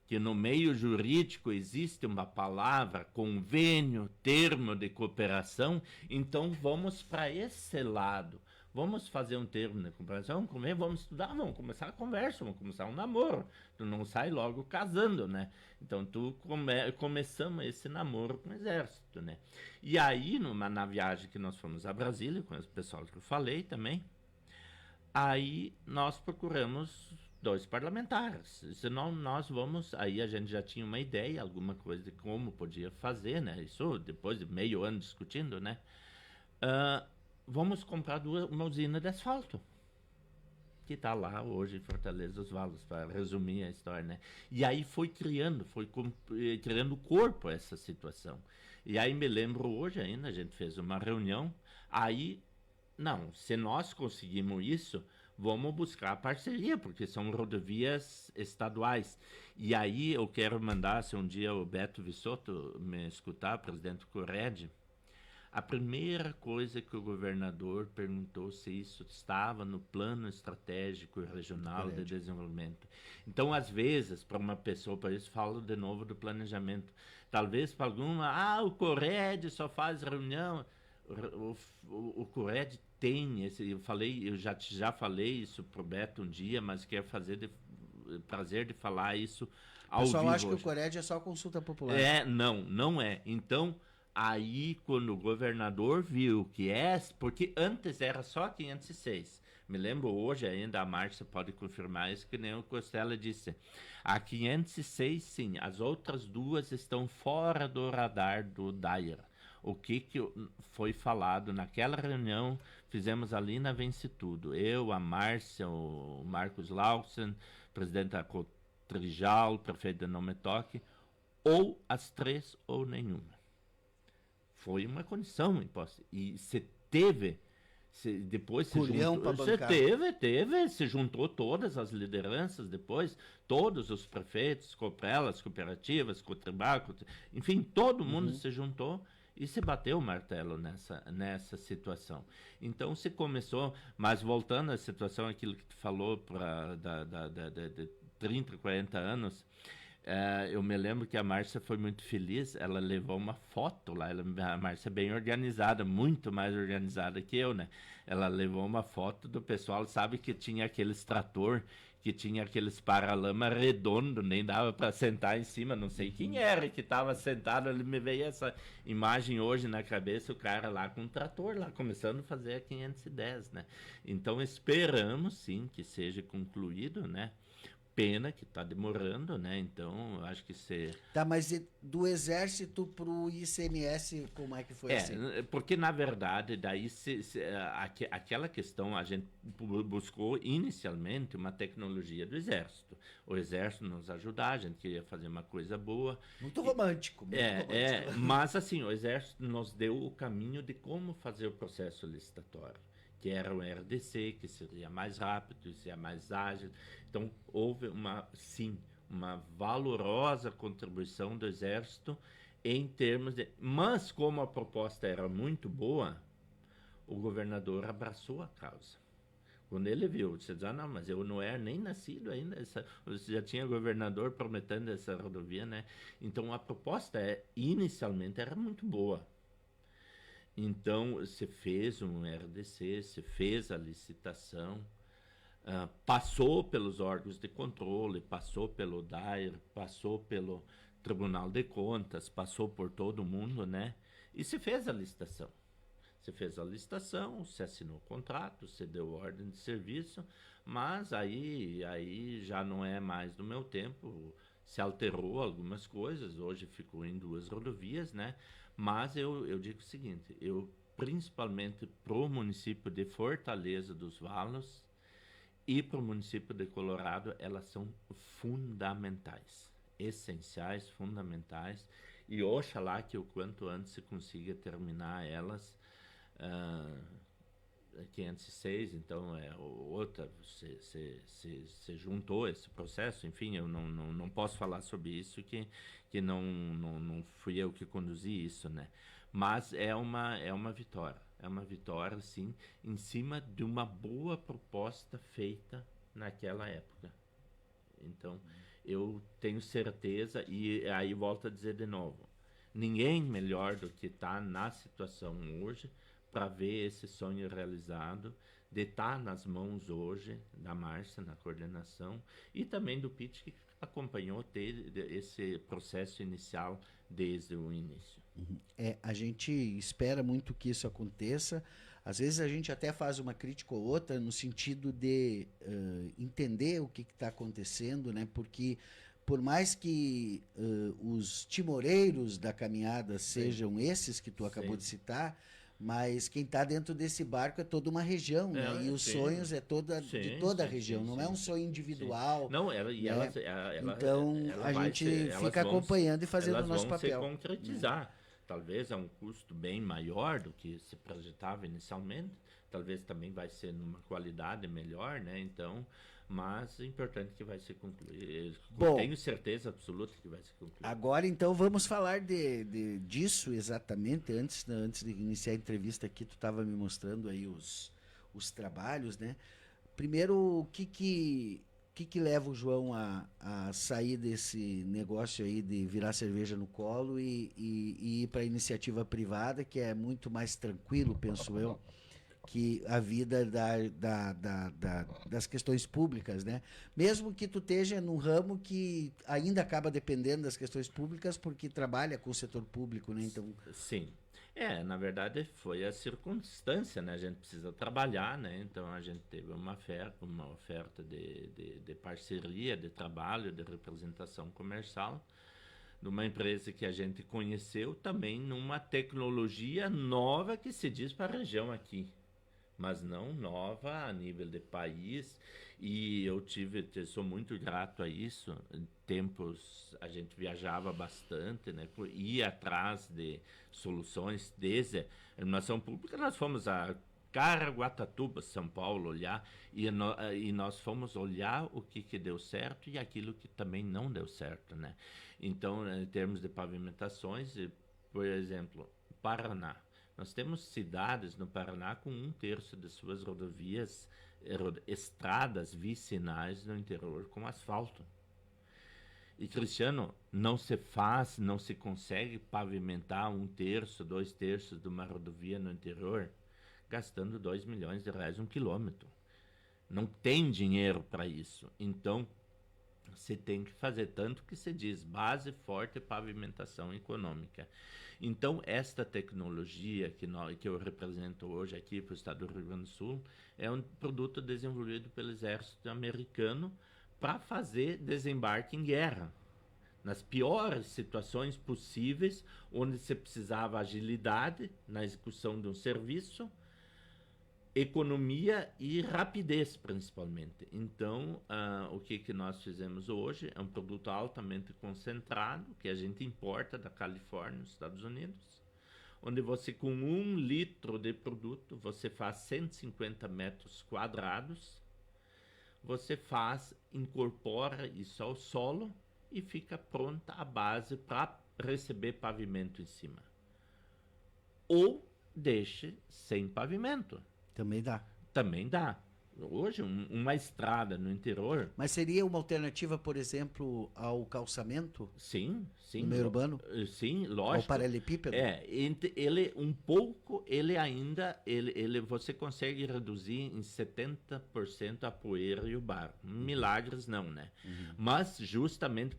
Speaker 2: que no meio jurídico existe uma palavra, convênio, termo de cooperação, então vamos para esse lado. vamos fazer um termo de comparação, vamos comer, vamos estudar, vamos começar a conversa, vamos começar um namoro. Tu não sai logo casando, né? Então começamos esse namoro com o exército, né? E aí, na viagem que nós fomos a Brasília, com o pessoal que eu falei também, aí nós procuramos 2 parlamentares. Senão nós vamos. Aí a gente já tinha uma ideia, alguma coisa de como podia fazer, né? Isso depois de meio ano discutindo, né? Ah, vamos comprar uma usina de asfalto. Que está lá hoje em Fortaleza dos Valos, para resumir a história, né? E aí foi criando corpo essa situação. E aí me lembro hoje ainda, a gente fez uma reunião, aí, não, se nós conseguimos isso, vamos buscar parceria, porque são rodovias estaduais. E aí eu quero mandar, se um dia o Beto Vissotto me escutar, presidente do Corred, a primeira coisa que o governador perguntou se isso estava no plano estratégico regional de desenvolvimento. Então, às vezes, para uma pessoa, por isso falo de novo do planejamento, talvez para alguma, o Corred só faz reunião. O Corred tem esse, eu já falei isso pro Beto um dia, mas quero fazer prazer de falar isso ao vivo. O pessoal
Speaker 1: acha que o Corred é só consulta popular.
Speaker 2: Não é. Então, aí quando o governador viu que porque antes era só 506. Me lembro hoje ainda, a Márcia pode confirmar isso, que nem o Costela disse. A 506, sim, as outras 2 estão fora do radar do DAIR. O que foi falado naquela reunião, fizemos ali na Vence Tudo. Eu, a Márcia, o Marcos Lausen, presidente da Cotrijal, prefeito de Nome Toque, ou as 3 ou nenhuma. Foi uma condição imposta. E se teve, depois se juntou, se juntou todas as lideranças depois, todos os prefeitos, Coprelas, cooperativas, Cotribaco, enfim, todo mundo se juntou e se bateu o martelo nessa situação. Então se começou, mas voltando à situação, aquilo que tu falou de 30, 40 anos, eu me lembro que a Márcia foi muito feliz, ela levou uma foto lá, a Márcia é bem organizada, muito mais organizada que eu, né? Ela levou uma foto do pessoal, sabe que tinha aqueles trator, que tinha aqueles paralama redondo, nem dava para sentar em cima, não sei quem era que estava sentado, ele me veio essa imagem hoje na cabeça, o cara lá com um trator, lá começando a fazer a 510, né? Então esperamos sim que seja concluído, né? Pena que está demorando, né? Então, acho que você...
Speaker 1: Tá, mas do Exército para o ICMS, como é que foi assim?
Speaker 2: Porque, na verdade, daí aquela questão, a gente buscou inicialmente uma tecnologia do Exército. O Exército nos ajudar, a gente queria fazer uma coisa boa.
Speaker 1: Muito romântico. Romântico.
Speaker 2: Mas, assim, o Exército nos deu o caminho de como fazer o processo licitatório, que era o RDC, que seria mais rápido, seria mais ágil. Então, houve uma valorosa contribuição do Exército em termos de... Mas, como a proposta era muito boa, o governador abraçou a causa. Quando ele viu, você diz, não, mas eu não era nem nascido ainda, você já tinha governador prometendo essa rodovia, né? Então, a proposta inicialmente era muito boa. Então, você fez um RDC, você fez a licitação, passou pelos órgãos de controle, passou pelo DAIR, passou pelo Tribunal de Contas, passou por todo mundo, né? E você fez a licitação. Você fez a licitação, você assinou o contrato, você deu ordem de serviço, mas aí já não é mais do meu tempo, se alterou algumas coisas, hoje ficou em 2 rodovias, né? Mas eu digo o seguinte, principalmente para o município de Fortaleza dos Valos e para o município de Colorado, elas são fundamentais, essenciais, fundamentais, e oxalá que o quanto antes se consiga terminar elas. 506, então outra, você juntou esse processo, enfim, eu não posso falar sobre isso, que não fui eu que conduzi isso, né? Mas é uma vitória, sim, em cima de uma boa proposta feita naquela época. Então, eu tenho certeza, e aí volto a dizer de novo, ninguém melhor do que está na situação hoje para ver esse sonho realizado, de estar nas mãos hoje da Márcia na coordenação e também do Pete, que acompanhou esse processo inicial desde o início.
Speaker 1: A gente espera muito que isso aconteça. Às vezes a gente até faz uma crítica ou outra no sentido de entender o que está acontecendo, né? Porque por mais que os timoreiros da caminhada sejam esses que tu acabou de citar, mas quem está dentro desse barco é toda uma região, né? E os sonhos de toda a região, não é um sonho individual.
Speaker 2: Não,
Speaker 1: né? Então a gente fica acompanhando e fazendo o nosso papel.
Speaker 2: Elas vão se concretizar. Talvez a um custo bem maior do que se projetava inicialmente, talvez também vai ser numa qualidade melhor, né? Então, mas é importante que vai ser concluído.
Speaker 1: Bom,
Speaker 2: tenho certeza absoluta que vai ser concluído.
Speaker 1: Agora, então, vamos falar disso exatamente. Antes de iniciar a entrevista aqui, tu estava me mostrando aí os trabalhos, né? Primeiro, o que leva o João a sair desse negócio aí de virar cerveja no colo e ir para a iniciativa privada, que é muito mais tranquilo, penso eu, que a vida das questões públicas, né? Mesmo que tu esteja num ramo que ainda acaba dependendo das questões públicas, porque trabalha com o setor público, né? Então...
Speaker 2: Sim. Na verdade foi a circunstância, né? A gente precisa trabalhar, né? Então a gente teve uma oferta de parceria, de trabalho, de representação comercial, numa empresa que a gente conheceu também numa tecnologia nova que se diz para a região aqui, mas não nova a nível de país. E eu sou muito grato a isso. Em tempos a gente viajava bastante, né? Ia atrás de soluções. Desde a iluminação pública, nós fomos a Caraguatatuba, São Paulo, olhar, e nós fomos olhar o que deu certo e aquilo que também não deu certo, né? Então, em termos de pavimentações, por exemplo, Paraná. Nós temos cidades no Paraná com 1/3 de suas rodovias, estradas vicinais no interior com asfalto. E, Cristiano, não se consegue pavimentar 1/3, 2/3 de uma rodovia no interior gastando R$2 milhões um quilômetro. Não tem dinheiro para isso. Então, você tem que fazer tanto que se diz base forte e pavimentação econômica. Então, esta tecnologia que eu represento hoje aqui para o estado do Rio Grande do Sul é um produto desenvolvido pelo exército americano para fazer desembarque em guerra. Nas piores situações possíveis, onde você precisava agilidade na execução de um serviço, economia e rapidez, principalmente. Então, o que nós fizemos hoje é um produto altamente concentrado, que a gente importa da Califórnia, nos Estados Unidos, onde você, com 1 litro de produto, você faz 150 metros quadrados, você incorpora isso ao solo e fica pronta a base para receber pavimento em cima. Ou deixe sem pavimento. Também dá. Hoje, uma estrada no interior...
Speaker 1: Mas seria uma alternativa, por exemplo, ao calçamento?
Speaker 2: Sim.
Speaker 1: No meio urbano?
Speaker 2: Sim, lógico.
Speaker 1: Ao paralelepípedo?
Speaker 2: Você consegue reduzir em 70% a poeira e o barro. Milagres não, né? Mas justamente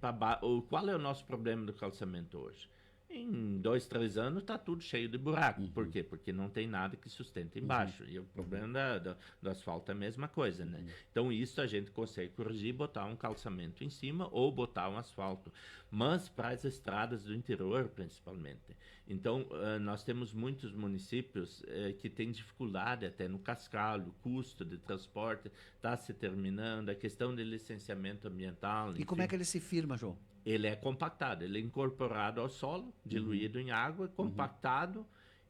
Speaker 2: qual é o nosso problema do calçamento hoje? Em 2, 3 anos está tudo cheio de buraco. Por quê? Porque não tem nada que sustente embaixo. E o problema do asfalto é a mesma coisa, né? Então isso a gente consegue corrigir, botar um calçamento em cima ou botar um asfalto. Mas para as estradas do interior, principalmente. Então nós temos muitos municípios que têm dificuldade até no cascalho, o custo de transporte está se terminando, a questão de licenciamento ambiental.
Speaker 1: E como é que ele se firma, João?
Speaker 2: Ele é compactado, ele é incorporado ao solo, diluído em água, compactado,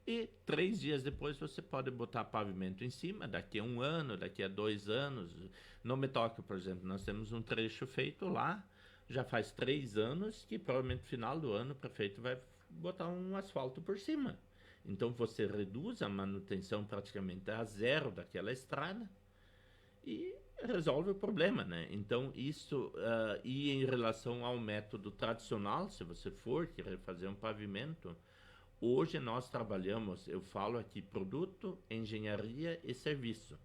Speaker 2: e 3 dias depois você pode botar pavimento em cima, daqui a 1 ano, daqui a 2 anos. No Metóquio, por exemplo, nós temos um trecho feito lá, já faz 3 anos, que provavelmente no final do ano o prefeito vai botar um asfalto por cima. Então você reduz a manutenção praticamente a zero daquela estrada e resolve o problema, né? Então isso, e em relação ao método tradicional, se você for querer fazer um pavimento, Hoje nós trabalhamos, eu falo aqui, produto, engenharia e serviço.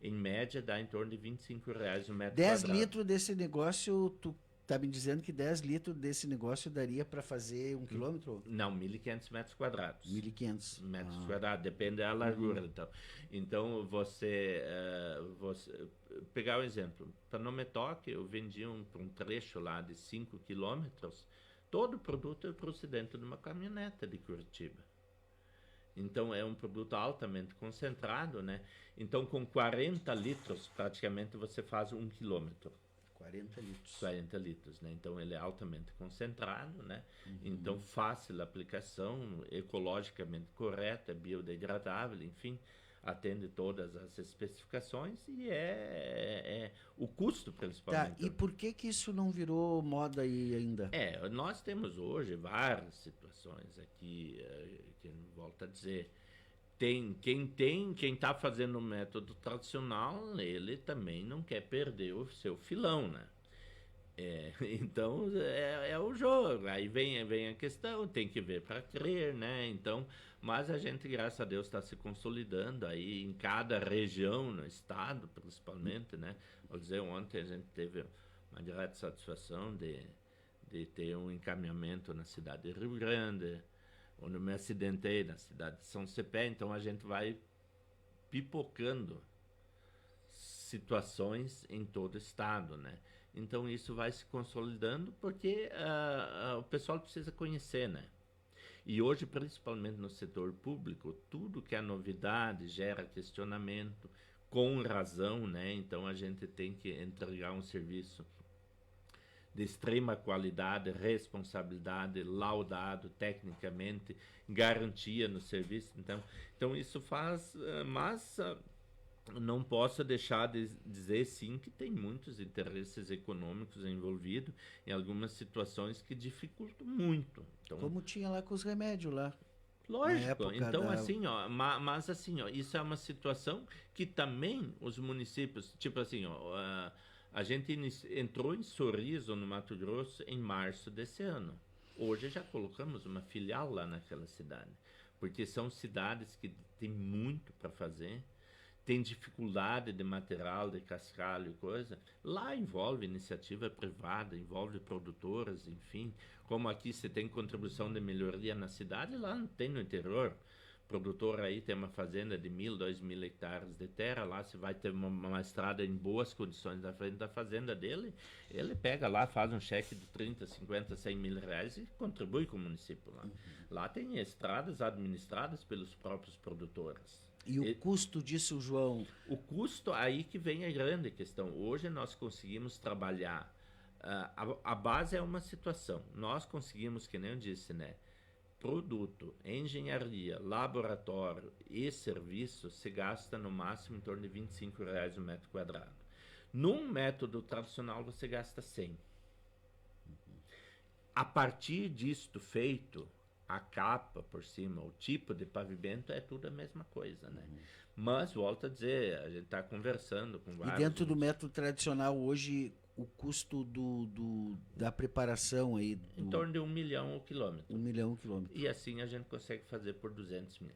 Speaker 2: Em média dá em torno de R$ 25 o metro
Speaker 1: 10
Speaker 2: quadrado.
Speaker 1: litros desse negócio, tu tá me dizendo que 10 litros desse negócio daria para fazer 1 quilômetro?
Speaker 2: Não, 1.500 metros quadrados.
Speaker 1: 1.500
Speaker 2: metros quadrados, depende da largura. Então você pegar o exemplo, para no Metoque eu vendi um trecho lá de 5 quilômetros, todo o produto eu trouxe dentro de uma caminhoneta de Curitiba. Então é um produto altamente concentrado, né? Então com 40 litros praticamente você faz 1 quilômetro.
Speaker 1: 40 litros.
Speaker 2: 40 litros, né? Então ele é altamente concentrado, né? Então fácil a aplicação, ecologicamente correta, biodegradável, enfim, atende todas as especificações e é o custo principalmente.
Speaker 1: Tá, e por que isso não virou moda aí ainda?
Speaker 2: Nós temos hoje várias situações aqui, que eu volto a dizer, quem está fazendo o método tradicional, ele também não quer perder o seu filão, né? Então é o jogo. Aí vem a questão, tem que ver para crer, né? Então, mas a gente, graças a Deus, está se consolidando aí em cada região, no estado, principalmente, né? Vou dizer, ontem a gente teve uma grande satisfação de ter um encaminhamento na cidade de Rio Grande, onde eu me acidentei na cidade de São Cepé, então a gente vai pipocando situações em todo o estado, né? Então isso vai se consolidando porque o pessoal precisa conhecer, né? E hoje, principalmente no setor público, tudo que é novidade gera questionamento, com razão, né? Então a gente tem que entregar um serviço de extrema qualidade, responsabilidade, laudado tecnicamente, garantia no serviço. Então isso faz, mas não posso deixar de dizer sim que tem muitos interesses econômicos envolvidos em algumas situações que dificultam muito. Então,
Speaker 1: como tinha lá com os remédios lá.
Speaker 2: Lógico, então assim, mas assim, isso é uma situação que também os municípios, tipo assim, a gente entrou em Sorriso, no Mato Grosso, em março desse ano. Hoje já colocamos uma filial lá naquela cidade, porque são cidades que têm muito para fazer, tem dificuldade de material, de cascalho e coisa. Lá envolve iniciativa privada, envolve produtoras, enfim. Como aqui você tem contribuição de melhoria na cidade, lá não tem no interior. Produtor aí tem uma fazenda de 1.000, 2.000 hectares de terra, lá você vai ter uma estrada em boas condições na frente da fazenda dele, ele pega lá, faz um cheque de 30, 50, 100 mil reais e contribui com o município lá. Lá tem estradas administradas pelos próprios produtores.
Speaker 1: E o custo disso, João?
Speaker 2: O custo, aí que vem a grande questão. Hoje nós conseguimos trabalhar, a base é uma situação, nós conseguimos, que nem eu disse, né? Produto, engenharia, laboratório e serviço se gasta no máximo em torno de R$ 25 o metro quadrado. Num método tradicional você gasta 100. A partir disto feito, a capa por cima, o tipo de pavimento é tudo a mesma coisa, né? Mas, volto a dizer, a gente está conversando com vários...
Speaker 1: E dentro do método tradicional hoje, o custo da preparação aí...
Speaker 2: Em torno de R$1 milhão o quilômetro.
Speaker 1: 1 milhão o quilômetro.
Speaker 2: E assim a gente consegue fazer por 200 mil.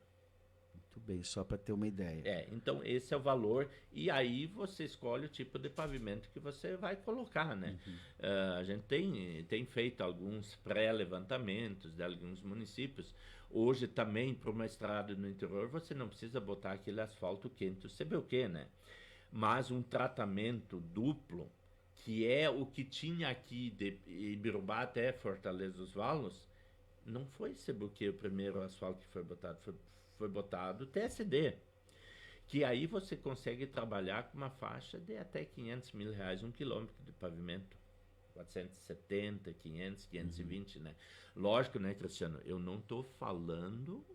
Speaker 1: Muito bem, só para ter uma ideia.
Speaker 2: Então esse é o valor, e aí você escolhe o tipo de pavimento que você vai colocar, né? A gente tem feito alguns pré-levantamentos de alguns municípios. Hoje também, para uma estrada no interior, você não precisa botar aquele asfalto quente, você vê o que, né? Mas um tratamento duplo, que é o que tinha aqui de Ibirubá até Fortaleza dos Valos, não foi Sebuquê o primeiro asfalto que foi botado, foi botado TSD, que aí você consegue trabalhar com uma faixa de até R$500 mil, 1 quilômetro de pavimento, 470, 500, 520, né? Lógico, né, Cristiano, eu não estou falando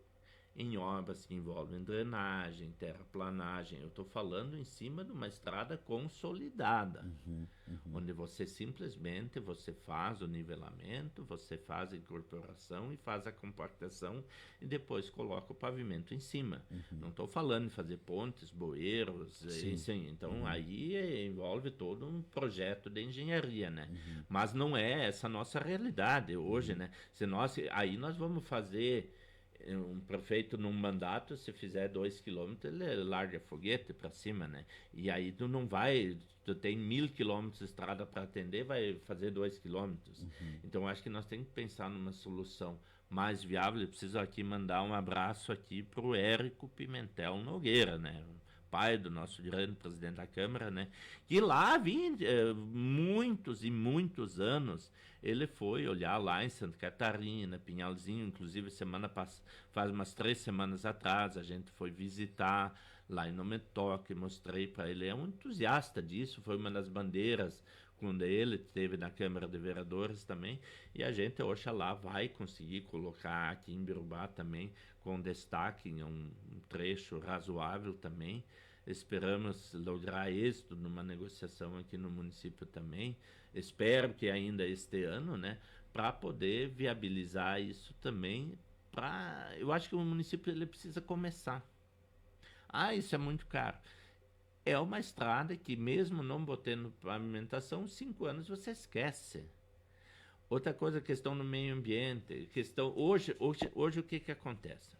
Speaker 2: em obras que envolvem drenagem, terraplanagem, eu estou falando em cima de uma estrada consolidada, onde você simplesmente faz o nivelamento, você faz a incorporação e faz a compactação e depois coloca o pavimento em cima. Não estou falando em fazer pontes, bueiros, então aí envolve todo um projeto de engenharia, né? Mas não é essa a nossa realidade hoje, né? Aí nós vamos fazer um prefeito num mandato, se fizer 2 quilômetros, ele larga foguete para cima, né? E aí tu não vai, tu tem 1.000 quilômetros de estrada para atender, vai fazer 2 quilômetros. Então acho que nós temos que pensar numa solução mais viável. Eu preciso aqui mandar um abraço aqui pro Érico Pimentel Nogueira, né? Pai do nosso grande presidente da Câmara, né? Que lá, muitos e muitos anos, ele foi olhar lá em Santa Catarina, Pinhalzinho, inclusive faz umas 3 semanas atrás, a gente foi visitar lá em Nometoc, mostrei para ele, é um entusiasta disso, foi uma das bandeiras quando ele esteve na Câmara de Vereadores também, e a gente, oxalá, vai conseguir colocar aqui em Birubá também, com destaque em um trecho razoável também. Esperamos lograr êxito numa negociação aqui no município também. Espero que ainda este ano, né, para poder viabilizar isso também. Eu acho que o município ele precisa começar. Isso é muito caro. É uma estrada que, mesmo não botando pavimentação, 5 anos você esquece. Outra coisa, questão no meio ambiente. Hoje o que acontece?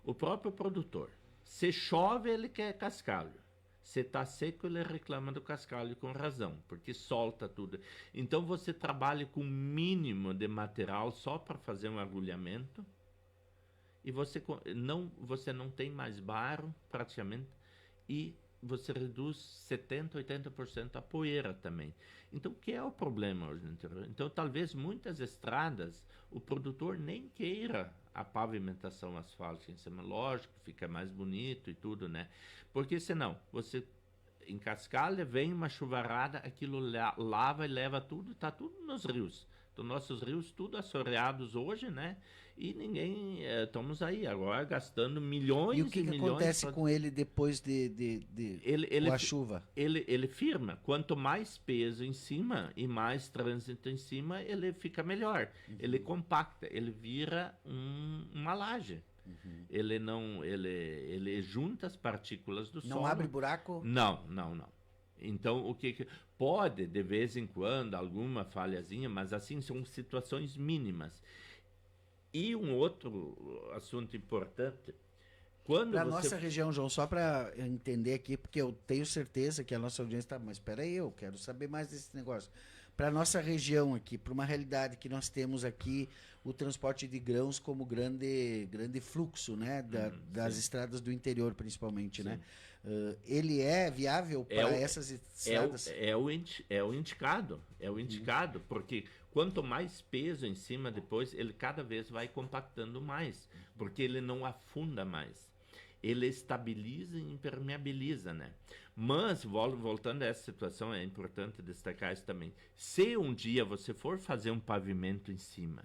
Speaker 2: O próprio produtor, se chove, ele quer cascalho. Se está seco, ele reclama do cascalho com razão, porque solta tudo. Então você trabalha com o mínimo de material só para fazer um agulhamento e você não tem mais barro praticamente e você reduz 70%, 80% a poeira também. Então, o que é o problema hoje no interior? Então, talvez muitas estradas, o produtor nem queira a pavimentação asfáltica em cima. Lógico, fica mais bonito e tudo, né? Porque senão, você em Cascalha vem uma chuvarada, aquilo lava e leva tudo, está tudo nos rios. Então, nossos rios tudo assoreados hoje, né? E ninguém, estamos aí agora gastando milhões
Speaker 1: e o que
Speaker 2: e milhões.
Speaker 1: Acontece com ele depois com a chuva?
Speaker 2: Ele firma. Quanto mais peso em cima e mais trânsito em cima, ele fica melhor. Ele compacta, ele vira uma laje. Ele junta as partículas do solo.
Speaker 1: Não abre buraco?
Speaker 2: Não. Então, o que pode, de vez em quando, alguma falhazinha, mas assim, são situações mínimas. E um outro assunto importante,
Speaker 1: para nossa região, João, só para entender aqui, porque eu tenho certeza que a nossa audiência está, mas espera aí, eu quero saber mais desse negócio. Para nossa região aqui, para uma realidade que nós temos aqui, o transporte de grãos como grande fluxo, né, das estradas do interior, principalmente, né? Ele é viável para essas estradas?
Speaker 2: É o indicado, porque quanto mais peso em cima depois, ele cada vez vai compactando mais, porque ele não afunda mais. Ele estabiliza e impermeabiliza, né? Mas, voltando a essa situação, é importante destacar isso também. Se um dia você for fazer um pavimento em cima,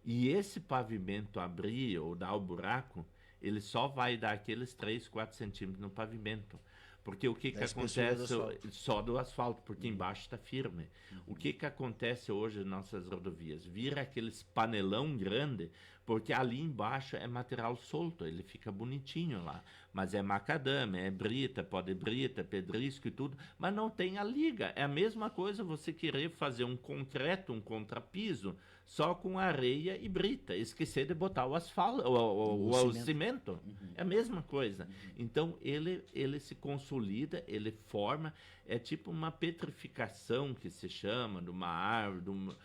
Speaker 2: e esse pavimento abrir ou dar o buraco, ele só vai dar aqueles 3, 4 centímetros no pavimento. Porque o que acontece só do asfalto, porque embaixo está firme. O que acontece hoje nas nossas rodovias? Vira aqueles panelão grande, porque ali embaixo é material solto, ele fica bonitinho lá. Mas é macadame, é brita, pedrisco e tudo, mas não tem a liga. É a mesma coisa você querer fazer um concreto, um contrapiso, só com areia e brita. Esquecer de botar o asfalto, o cimento. É a mesma coisa. Então, ele se consolida, ele forma, é tipo uma petrificação que se chama, de uma árvore,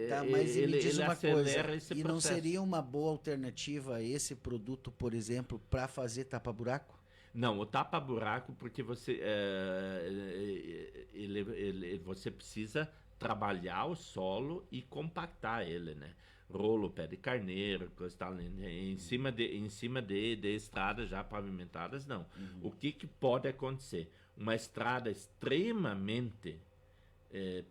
Speaker 1: Tá, mas me diz uma coisa,
Speaker 2: esse
Speaker 1: não seria uma boa alternativa esse produto, por exemplo, para fazer tapa-buraco?
Speaker 2: Não, o tapa-buraco, porque você você precisa trabalhar o solo e compactar ele, né? Rolo, pé de carneiro, coisa tal, em cima de estradas já pavimentadas, não. O que pode acontecer? Uma estrada extremamente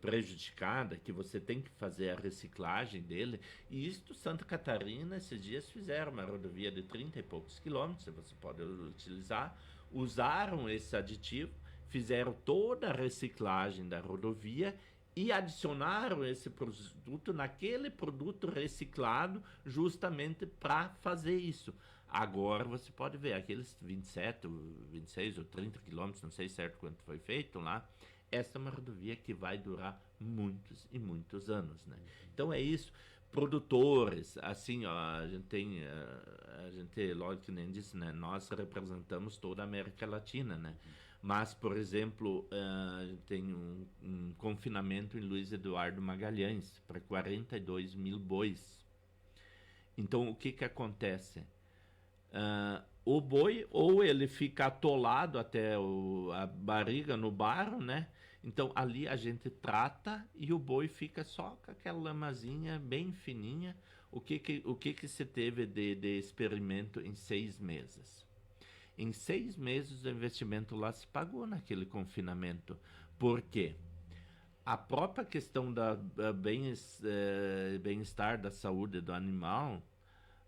Speaker 2: prejudicada, que você tem que fazer a reciclagem dele, e isto Santa Catarina, esses dias fizeram uma rodovia de 30 e poucos quilômetros, você pode utilizar, usaram esse aditivo, fizeram toda a reciclagem da rodovia e adicionaram esse produto naquele produto reciclado justamente para fazer isso. Agora você pode ver aqueles 27, 26 ou 30 quilômetros, não sei certo quanto foi feito lá. Essa é uma rodovia que vai durar muitos e muitos anos, né? Então é isso. produtores, assim, ó, a gente, lógico que nem disse, né, nós representamos toda a América Latina, né, mas, por exemplo, a gente tem um confinamento em Luiz Eduardo Magalhães para 42 mil bois. Então, o que que acontece? O boi, ou ele fica atolado até a barriga no barro, né? Então ali a gente trata e o boi fica só com aquela lamazinha bem fininha. O que que se teve de experimento em 6 meses? Em 6 meses o investimento lá se pagou naquele confinamento. Por quê? A própria questão da bem-estar da saúde do animal,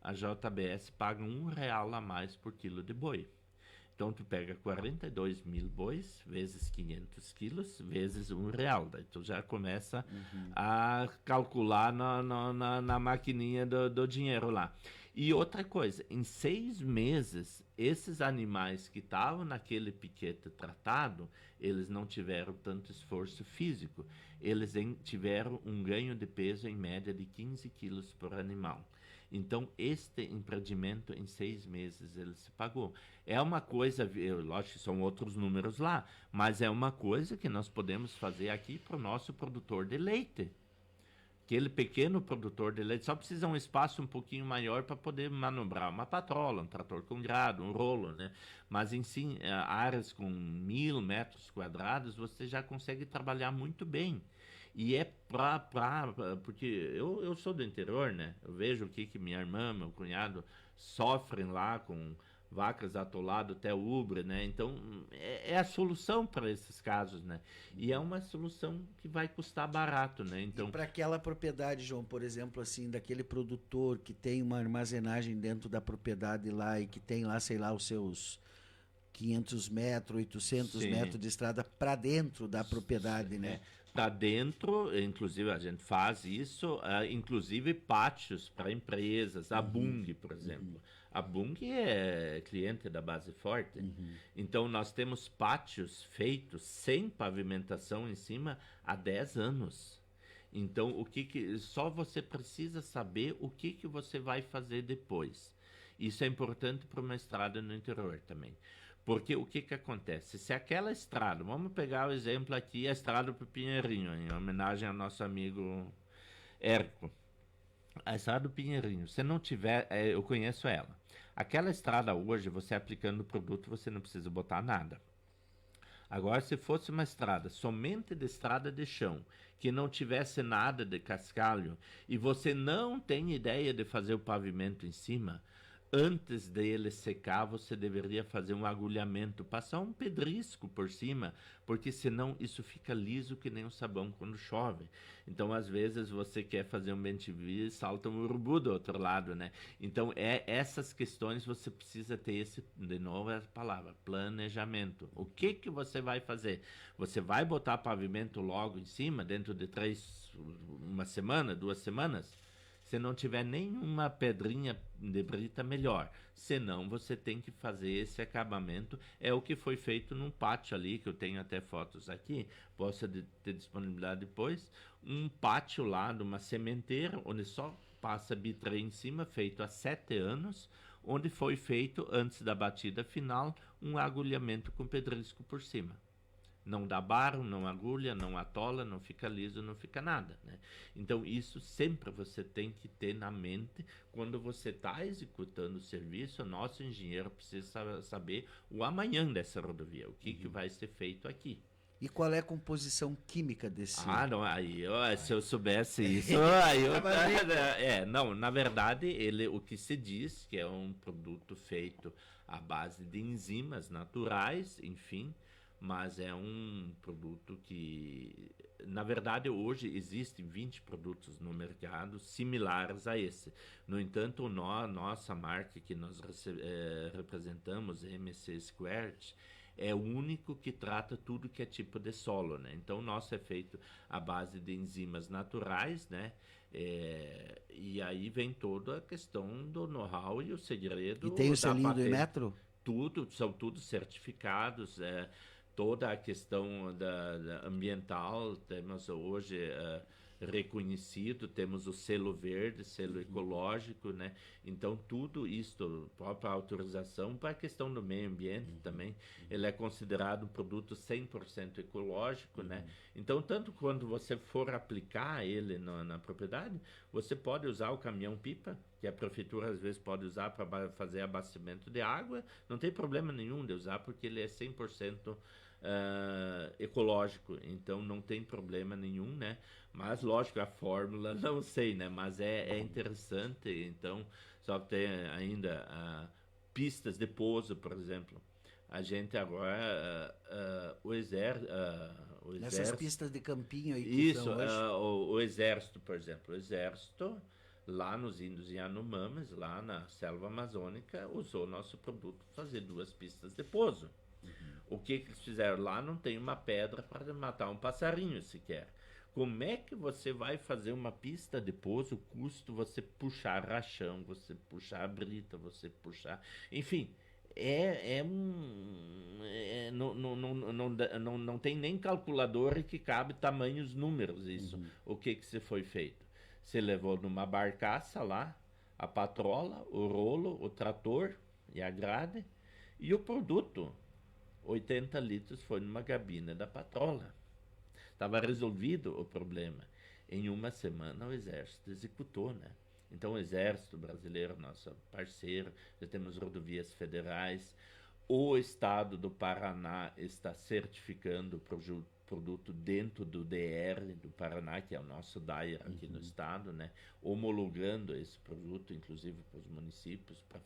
Speaker 2: a JBS paga R$ 1 a mais por quilo de boi. Então tu pega 42 mil bois, vezes 500 quilos, vezes R$ 1. Daí tu já começa a calcular na maquininha do dinheiro lá. E outra coisa, em 6 meses, esses animais que estavam naquele piquete tratado, eles não tiveram tanto esforço físico. Eles tiveram um ganho de peso em média de 15 quilos por animal. Então, este empreendimento, em 6 meses, ele se pagou. É uma coisa, lógico que são outros números lá, mas é uma coisa que nós podemos fazer aqui para o nosso produtor de leite. Aquele pequeno produtor de leite só precisa um espaço um pouquinho maior para poder manobrar uma patrola, um trator com grado, um rolo, né? Mas em si, áreas com 1.000 metros quadrados, você já consegue trabalhar muito bem. E é porque eu sou do interior, né? Eu vejo o que minha irmã, meu cunhado sofrem lá com vacas atolado até ubre, né? Então é a solução para esses casos, né? E é uma solução que vai custar barato, né? Então
Speaker 1: E para aquela propriedade, João, por exemplo, assim, daquele produtor que tem uma armazenagem dentro da propriedade lá e que tem lá, sei lá, os seus 500 metros, 800
Speaker 2: sim,
Speaker 1: metros de estrada para dentro da propriedade, né?
Speaker 2: tá dentro, inclusive a gente faz isso, inclusive pátios para empresas, a Bung, por exemplo. A Bung é cliente da Base Forte, então nós temos pátios feitos sem pavimentação em cima há 10 anos. Então, só você precisa saber o que você vai fazer depois. Isso é importante para uma estrada no interior também. Porque o que acontece? Se aquela estrada, vamos pegar o exemplo aqui, a estrada para o Pinheirinho, em homenagem ao nosso amigo Érico. A estrada do Pinheirinho, se não tiver, eu conheço ela. Aquela estrada hoje, você aplicando o produto, você não precisa botar nada. Agora, se fosse uma estrada somente de estrada de chão, que não tivesse nada de cascalho, e você não tem ideia de fazer o pavimento em cima, antes dele secar, você deveria fazer um agulhamento, passar um pedrisco por cima, porque senão isso fica liso que nem um sabão quando chove. Então, às vezes, você quer fazer um bem-te-vi e salta um urubu do outro lado, né? Então, essas questões você precisa ter de novo a palavra, planejamento. O que você vai fazer? Você vai botar pavimento logo em cima, dentro de uma semana, 2 semanas? Se não tiver nenhuma pedrinha de brita, melhor. Senão, você tem que fazer esse acabamento. É o que foi feito num pátio ali, que eu tenho até fotos aqui, posso ter disponibilidade depois. Um pátio lá de uma sementeira, onde só passa bitrem em cima, feito há 7 anos, onde foi feito, antes da batida final, um agulhamento com pedrisco por cima. Não dá barro, não agulha, não atola, não fica liso, não fica nada, né? Então, isso sempre você tem que ter na mente quando você está executando o serviço. O nosso engenheiro precisa saber o amanhã dessa rodovia, o que vai ser feito aqui.
Speaker 1: E qual é a composição química desse?
Speaker 2: Não, aí, se eu soubesse isso, aí eu... não, na verdade, o que se diz que é um produto feito à base de enzimas naturais, enfim, mas é um produto que, na verdade, hoje existem 20 produtos no mercado similares a esse. No entanto, nossa marca que nós representamos, MC Squared, é o único que trata tudo que é tipo de solo, né? Então, o nosso é feito à base de enzimas naturais, né? E aí vem toda a questão do know-how e o segredo.
Speaker 1: E tem o selinho do Inmetro?
Speaker 2: São tudo certificados, toda a questão da ambiental. Temos hoje reconhecido, temos o selo verde, selo ecológico, né? Então, tudo isso, própria autorização para a questão do meio ambiente também, ele é considerado um produto 100% ecológico, né? Então, tanto quando você for aplicar ele na propriedade, você pode usar o caminhão-pipa, que a prefeitura às vezes pode usar para fazer abastecimento de água, não tem problema nenhum de usar, porque ele é 100% ecológico, então não tem problema nenhum, né? Mas lógico, a fórmula não sei, né? Mas é interessante, então só tem ainda pistas de pouso, por exemplo. A gente agora, o exército...
Speaker 1: Nessas pistas de campinho aí que
Speaker 2: isso,
Speaker 1: são hoje.
Speaker 2: o exército, por exemplo. O exército, lá nos Índios Yanomamis, lá na selva amazônica, usou nosso produto para fazer 2 pistas de pouso. O que eles fizeram lá? Não tem uma pedra para matar um passarinho sequer. Como é que você vai fazer uma pista de pouso? O custo, você puxar rachão, você puxar brita, você puxar... Enfim, não tem nem calculadora que cabe tamanhos números isso. O que se foi feito? Você levou numa barcaça lá, a patrola, o rolo, o trator e a grade, e o produto, 80 litros, foi numa gabina da patrola. Estava resolvido o problema. Em uma semana o exército executou, né? Então o exército brasileiro, nosso parceiro, já temos rodovias federais. O estado do Paraná está certificando o produto dentro do DR do Paraná, que é o nosso DAIR aqui no estado, né? Homologando esse produto, inclusive para os municípios, para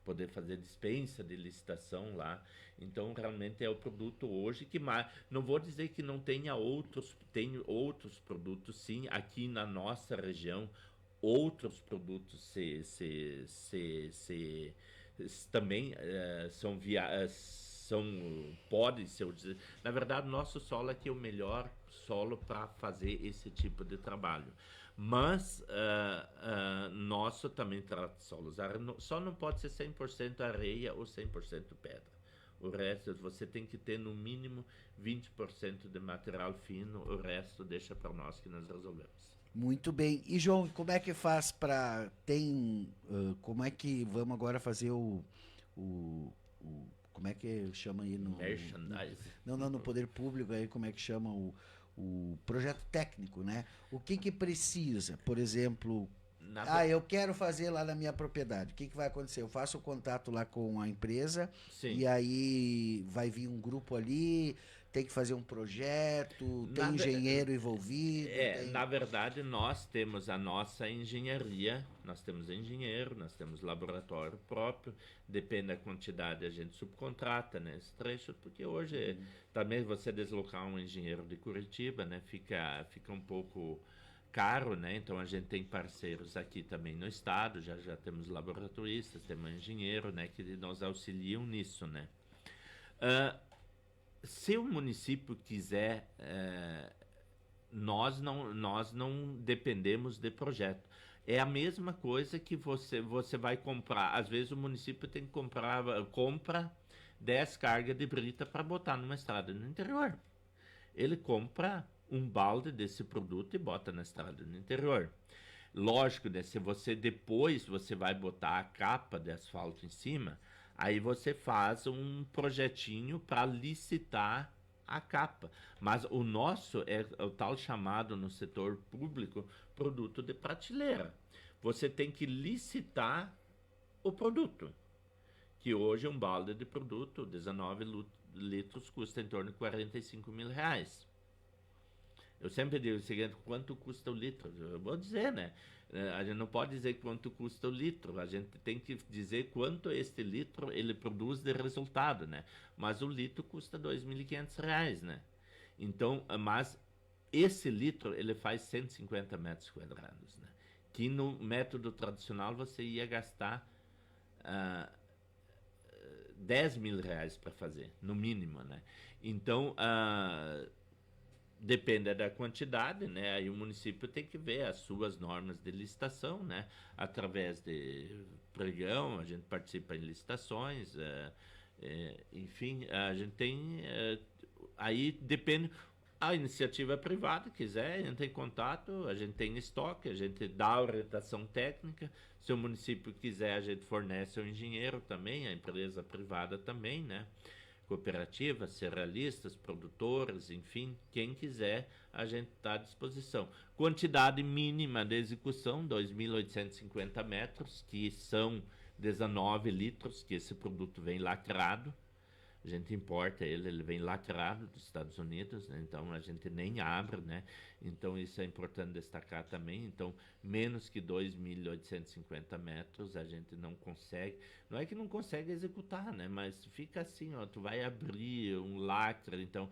Speaker 2: poder fazer dispensa de licitação lá. Então, realmente é o produto hoje que mais... Não vou dizer que não tenha outros, tem outros produtos, sim, aqui na nossa região, outros produtos também podem ser... Na verdade, nosso solo aqui é o melhor solo para fazer esse tipo de trabalho. Mas nosso também trata solos. Só não pode ser 100% areia ou 100% pedra. O resto você tem que ter no mínimo 20% de material fino, o resto deixa para nós que nós resolvemos.
Speaker 1: Muito bem. E João, como é que faz para como é que vamos agora fazer como é que chama aí no
Speaker 2: merchandising?
Speaker 1: No poder público aí, como é que chama o projeto técnico, né? O que precisa? Por exemplo, eu quero fazer lá na minha propriedade. O que vai acontecer? Eu faço o contato lá com a empresa. Sim. E aí vai vir um grupo ali, tem que fazer um projeto, tem engenheiro envolvido.
Speaker 2: Na verdade, nós temos a nossa engenharia, nós temos engenheiro, nós temos laboratório próprio, depende da quantidade a gente subcontrata, né, esse trecho, porque hoje também você deslocar um engenheiro de Curitiba, né, fica um pouco caro, né? Então a gente tem parceiros aqui também no estado, já temos laboratoristas, temos engenheiro, né, que nos auxiliam nisso, né? Se o município quiser, nós não dependemos de projeto. É a mesma coisa que você vai comprar. Às vezes o município tem que compra 10 cargas de brita para botar numa estrada no interior. Ele compra um balde desse produto e bota na estrada no interior. Lógico, né? Se depois você vai botar a capa de asfalto em cima, aí você faz um projetinho para licitar a capa. Mas o nosso é o tal chamado no setor público produto de prateleira. Você tem que licitar o produto, que hoje um balde de produto, 19 litros, custa em torno de R$45 mil. Eu sempre digo o seguinte: quanto custa o litro? Eu vou dizer, né? A gente não pode dizer quanto custa o litro, a gente tem que dizer quanto este litro ele produz de resultado, né? Mas o litro custa R$2.500, né? Então, mas esse litro ele faz 150 metros quadrados, né? Que no método tradicional você ia gastar R$10 mil para fazer, no mínimo, né? Então, depende da quantidade, né? Aí o município tem que ver as suas normas de licitação, né? Através de pregão, a gente participa em licitações, enfim, a gente tem... aí depende... A iniciativa privada quiser, entra em contato, a gente tem estoque, a gente dá orientação técnica. Se o município quiser, a gente fornece o engenheiro também, a empresa privada também, né? Cooperativas, serralistas, produtores, enfim, quem quiser, a gente está à disposição. Quantidade mínima de execução, 2.850 metros, que são 19 litros, que esse produto vem lacrado. A gente importa ele vem lacrado dos Estados Unidos, né? Então a gente nem abre, né? Então isso é importante destacar também. Então, menos que 2.850 metros a gente não consegue. Não é que não consegue executar, né? Mas fica assim, ó, tu vai abrir um lacre, então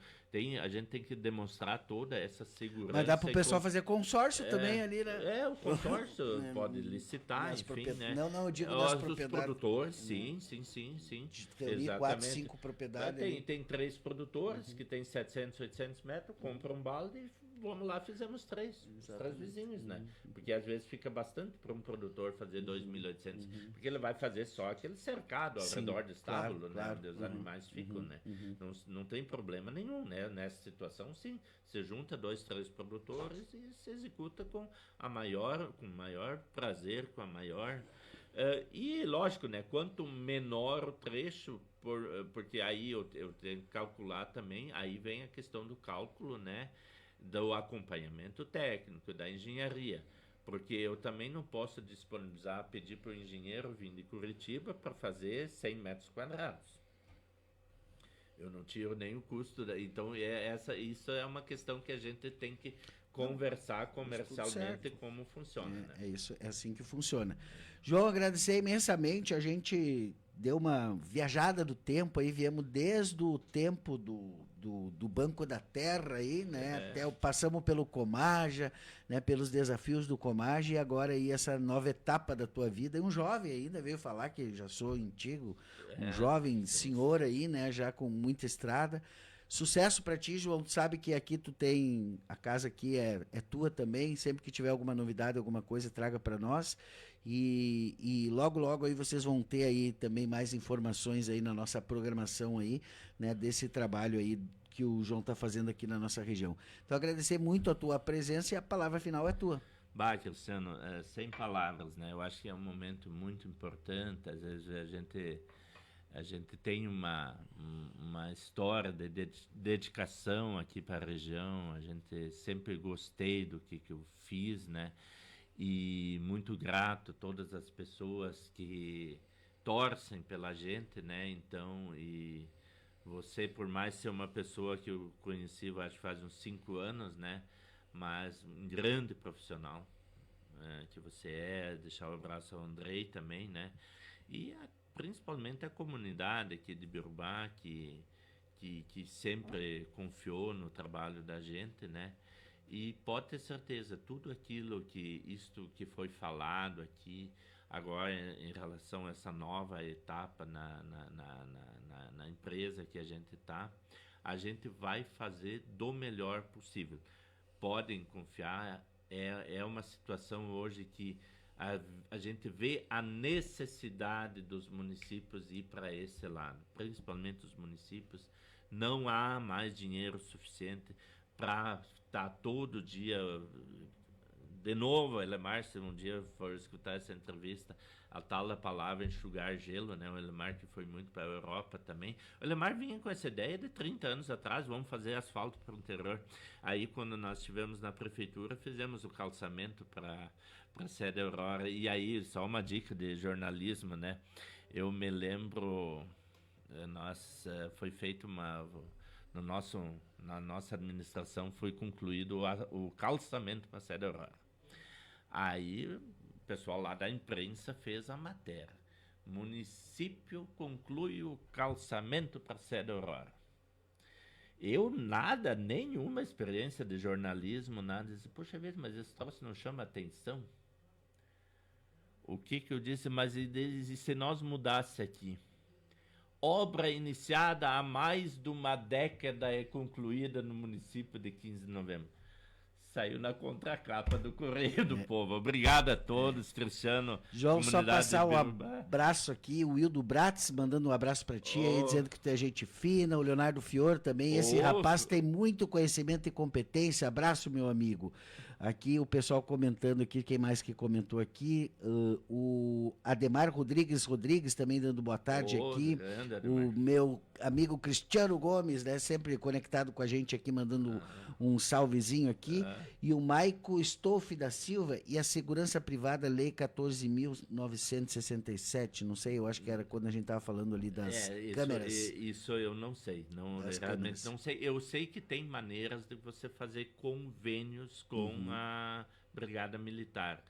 Speaker 2: a gente tem que demonstrar toda essa segurança.
Speaker 1: Mas dá para o pessoal fazer consórcio também ali, né?
Speaker 2: O consórcio pode licitar, enfim, né?
Speaker 1: Não, eu digo das
Speaker 2: propriedades. Os produtores, sim.
Speaker 1: De teoria, 4, 5 propriedades.
Speaker 2: Tem 3 produtores que tem 700, 800 metros, compram um balde e vamos lá, fizemos 3 vizinhos, né? Porque às vezes fica bastante para um produtor fazer 2.800, porque ele vai fazer só aquele cercado ao redor do estábulo, né? Onde os animais ficam, né? Não tem problema nenhum, né? Nessa situação, sim, você junta 2, 3 produtores e se executa com maior prazer, com a maior... e lógico, né? Quanto menor o trecho, porque aí eu tenho que calcular também, aí vem a questão do cálculo, né? Do acompanhamento técnico, da engenharia. Porque eu também não posso disponibilizar, pedir para o engenheiro vir de Curitiba para fazer 100 metros quadrados. Eu não tiro nem o custo. Então, isso é uma questão que a gente tem que conversar comercialmente como funciona. Né?
Speaker 1: É isso, é assim que funciona. João, agradecer imensamente. A gente deu uma viajada do tempo aí, viemos desde o tempo do Banco da Terra aí, né? Até passamos pelo Comaja, né? Pelos desafios do Comaja, e agora aí essa nova etapa da tua vida. E um jovem ainda veio falar que já sou antigo, um jovem senhor aí, né? Já com muita estrada. Sucesso para ti, João. Tu sabe que aqui tu tem... A casa aqui é tua também. Sempre que tiver alguma novidade, alguma coisa, traga para nós. E logo, logo aí vocês vão ter aí também mais informações aí na nossa programação aí, né? Desse trabalho aí que o João está fazendo aqui na nossa região. Então, agradecer muito a tua presença e a palavra final é tua.
Speaker 2: Bah, Cristiano, sem palavras, né? Eu acho que é um momento muito importante. Às vezes a gente tem uma história de dedicação aqui para a região. A gente sempre gostei do que eu fiz, né? E muito grato a todas as pessoas que torcem pela gente, né? Então, e você, por mais ser uma pessoa que eu conheci, acho que faz uns 5 anos, né? Mas um grande profissional que você deixar o abraço ao Andrei também, né? E principalmente a comunidade aqui de Birubá, que sempre confiou no trabalho da gente, né? E pode ter certeza, tudo aquilo que foi falado aqui, agora em relação a essa nova etapa na empresa que a gente está, a gente vai fazer do melhor possível. Podem confiar, é uma situação hoje que a gente vê a necessidade dos municípios ir para esse lado, principalmente os municípios. Não há mais dinheiro suficiente para estar todo dia. De novo, Elemar, se um dia for escutar essa entrevista, a tal da palavra enxugar gelo, né? O Elemar que foi muito para a Europa também. O Elemar vinha com essa ideia de 30 anos atrás, vamos fazer asfalto para o interior. Aí, quando nós estivemos na prefeitura, fizemos o calçamento para a sede Aurora. E aí, só uma dica de jornalismo, né? Eu me lembro, foi feito na nossa administração foi concluído o calçamento para a sede Aurora. Aí o pessoal lá da imprensa fez a matéria. Município conclui o calçamento para a sede Aurora. Eu nenhuma experiência de jornalismo, nada. Disse, poxa vida, mas esse troço não chama atenção? O que eu disse? Mas e se nós mudasse aqui? Obra iniciada há mais de uma década é concluída no município de 15 de novembro. saiu na contracapa do Correio do Povo. Obrigado a todos, Cristiano.
Speaker 1: João, só passar um
Speaker 2: Biruba.
Speaker 1: abraço aqui, o Wildo Bratz mandando um abraço para ti, aí dizendo que tu é gente fina, o Leonardo Fior também. Esse rapaz tem muito conhecimento e competência. Abraço, meu amigo. Aqui o pessoal comentando aqui, quem mais que comentou aqui? O Ademar Rodrigues também dando boa tarde aqui. O meu amigo Cristiano Gomes, né, sempre conectado com a gente aqui, mandando um salvezinho aqui. E o Maico Stolfi da Silva e a segurança privada, lei 14.967, não sei, eu acho que era quando a gente estava falando ali das câmeras.
Speaker 2: Isso eu não sei, realmente não sei. Eu sei que tem maneiras de você fazer convênios com a Brigada Militar.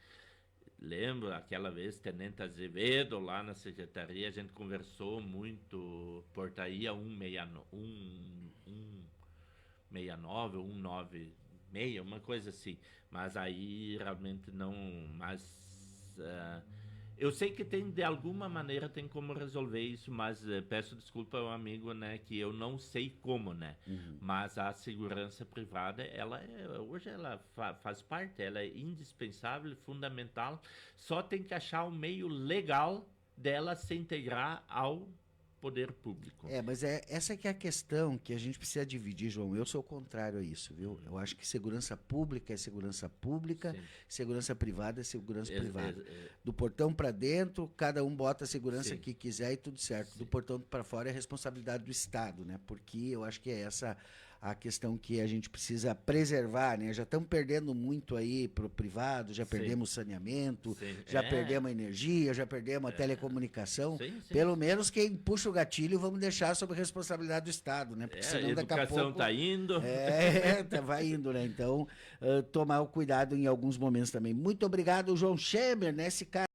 Speaker 2: Lembro aquela vez, Tenente Azevedo, lá na secretaria, a gente conversou muito, portaria 169 ou 196, uma coisa assim. Mas aí realmente não. Eu sei que tem, de alguma maneira, tem como resolver isso, mas peço desculpa ao amigo, né, que eu não sei como, né? Mas a segurança privada, hoje ela faz parte, ela é indispensável, fundamental, só tem que achar um meio legal dela se integrar ao poder público.
Speaker 1: Mas essa que é a questão que a gente precisa dividir, João. Eu sou o contrário a isso, viu? Eu acho que segurança pública é segurança pública, segurança privada é segurança privada. Do portão para dentro, cada um bota a segurança que quiser e tudo certo. Do portão para fora é responsabilidade do Estado, né? Porque eu acho que é essa a questão que a gente precisa preservar, né? Já estamos perdendo muito aí pro privado, já perdemos saneamento, já perdemos a energia, já perdemos a telecomunicação. Pelo menos quem puxa o gatilho, vamos deixar sob responsabilidade do Estado, né? Porque senão daqui a pouco...
Speaker 2: tá indo.
Speaker 1: Vai indo, né? Então, tomar o cuidado em alguns momentos também. Muito obrigado, João Schemer, né? Esse cara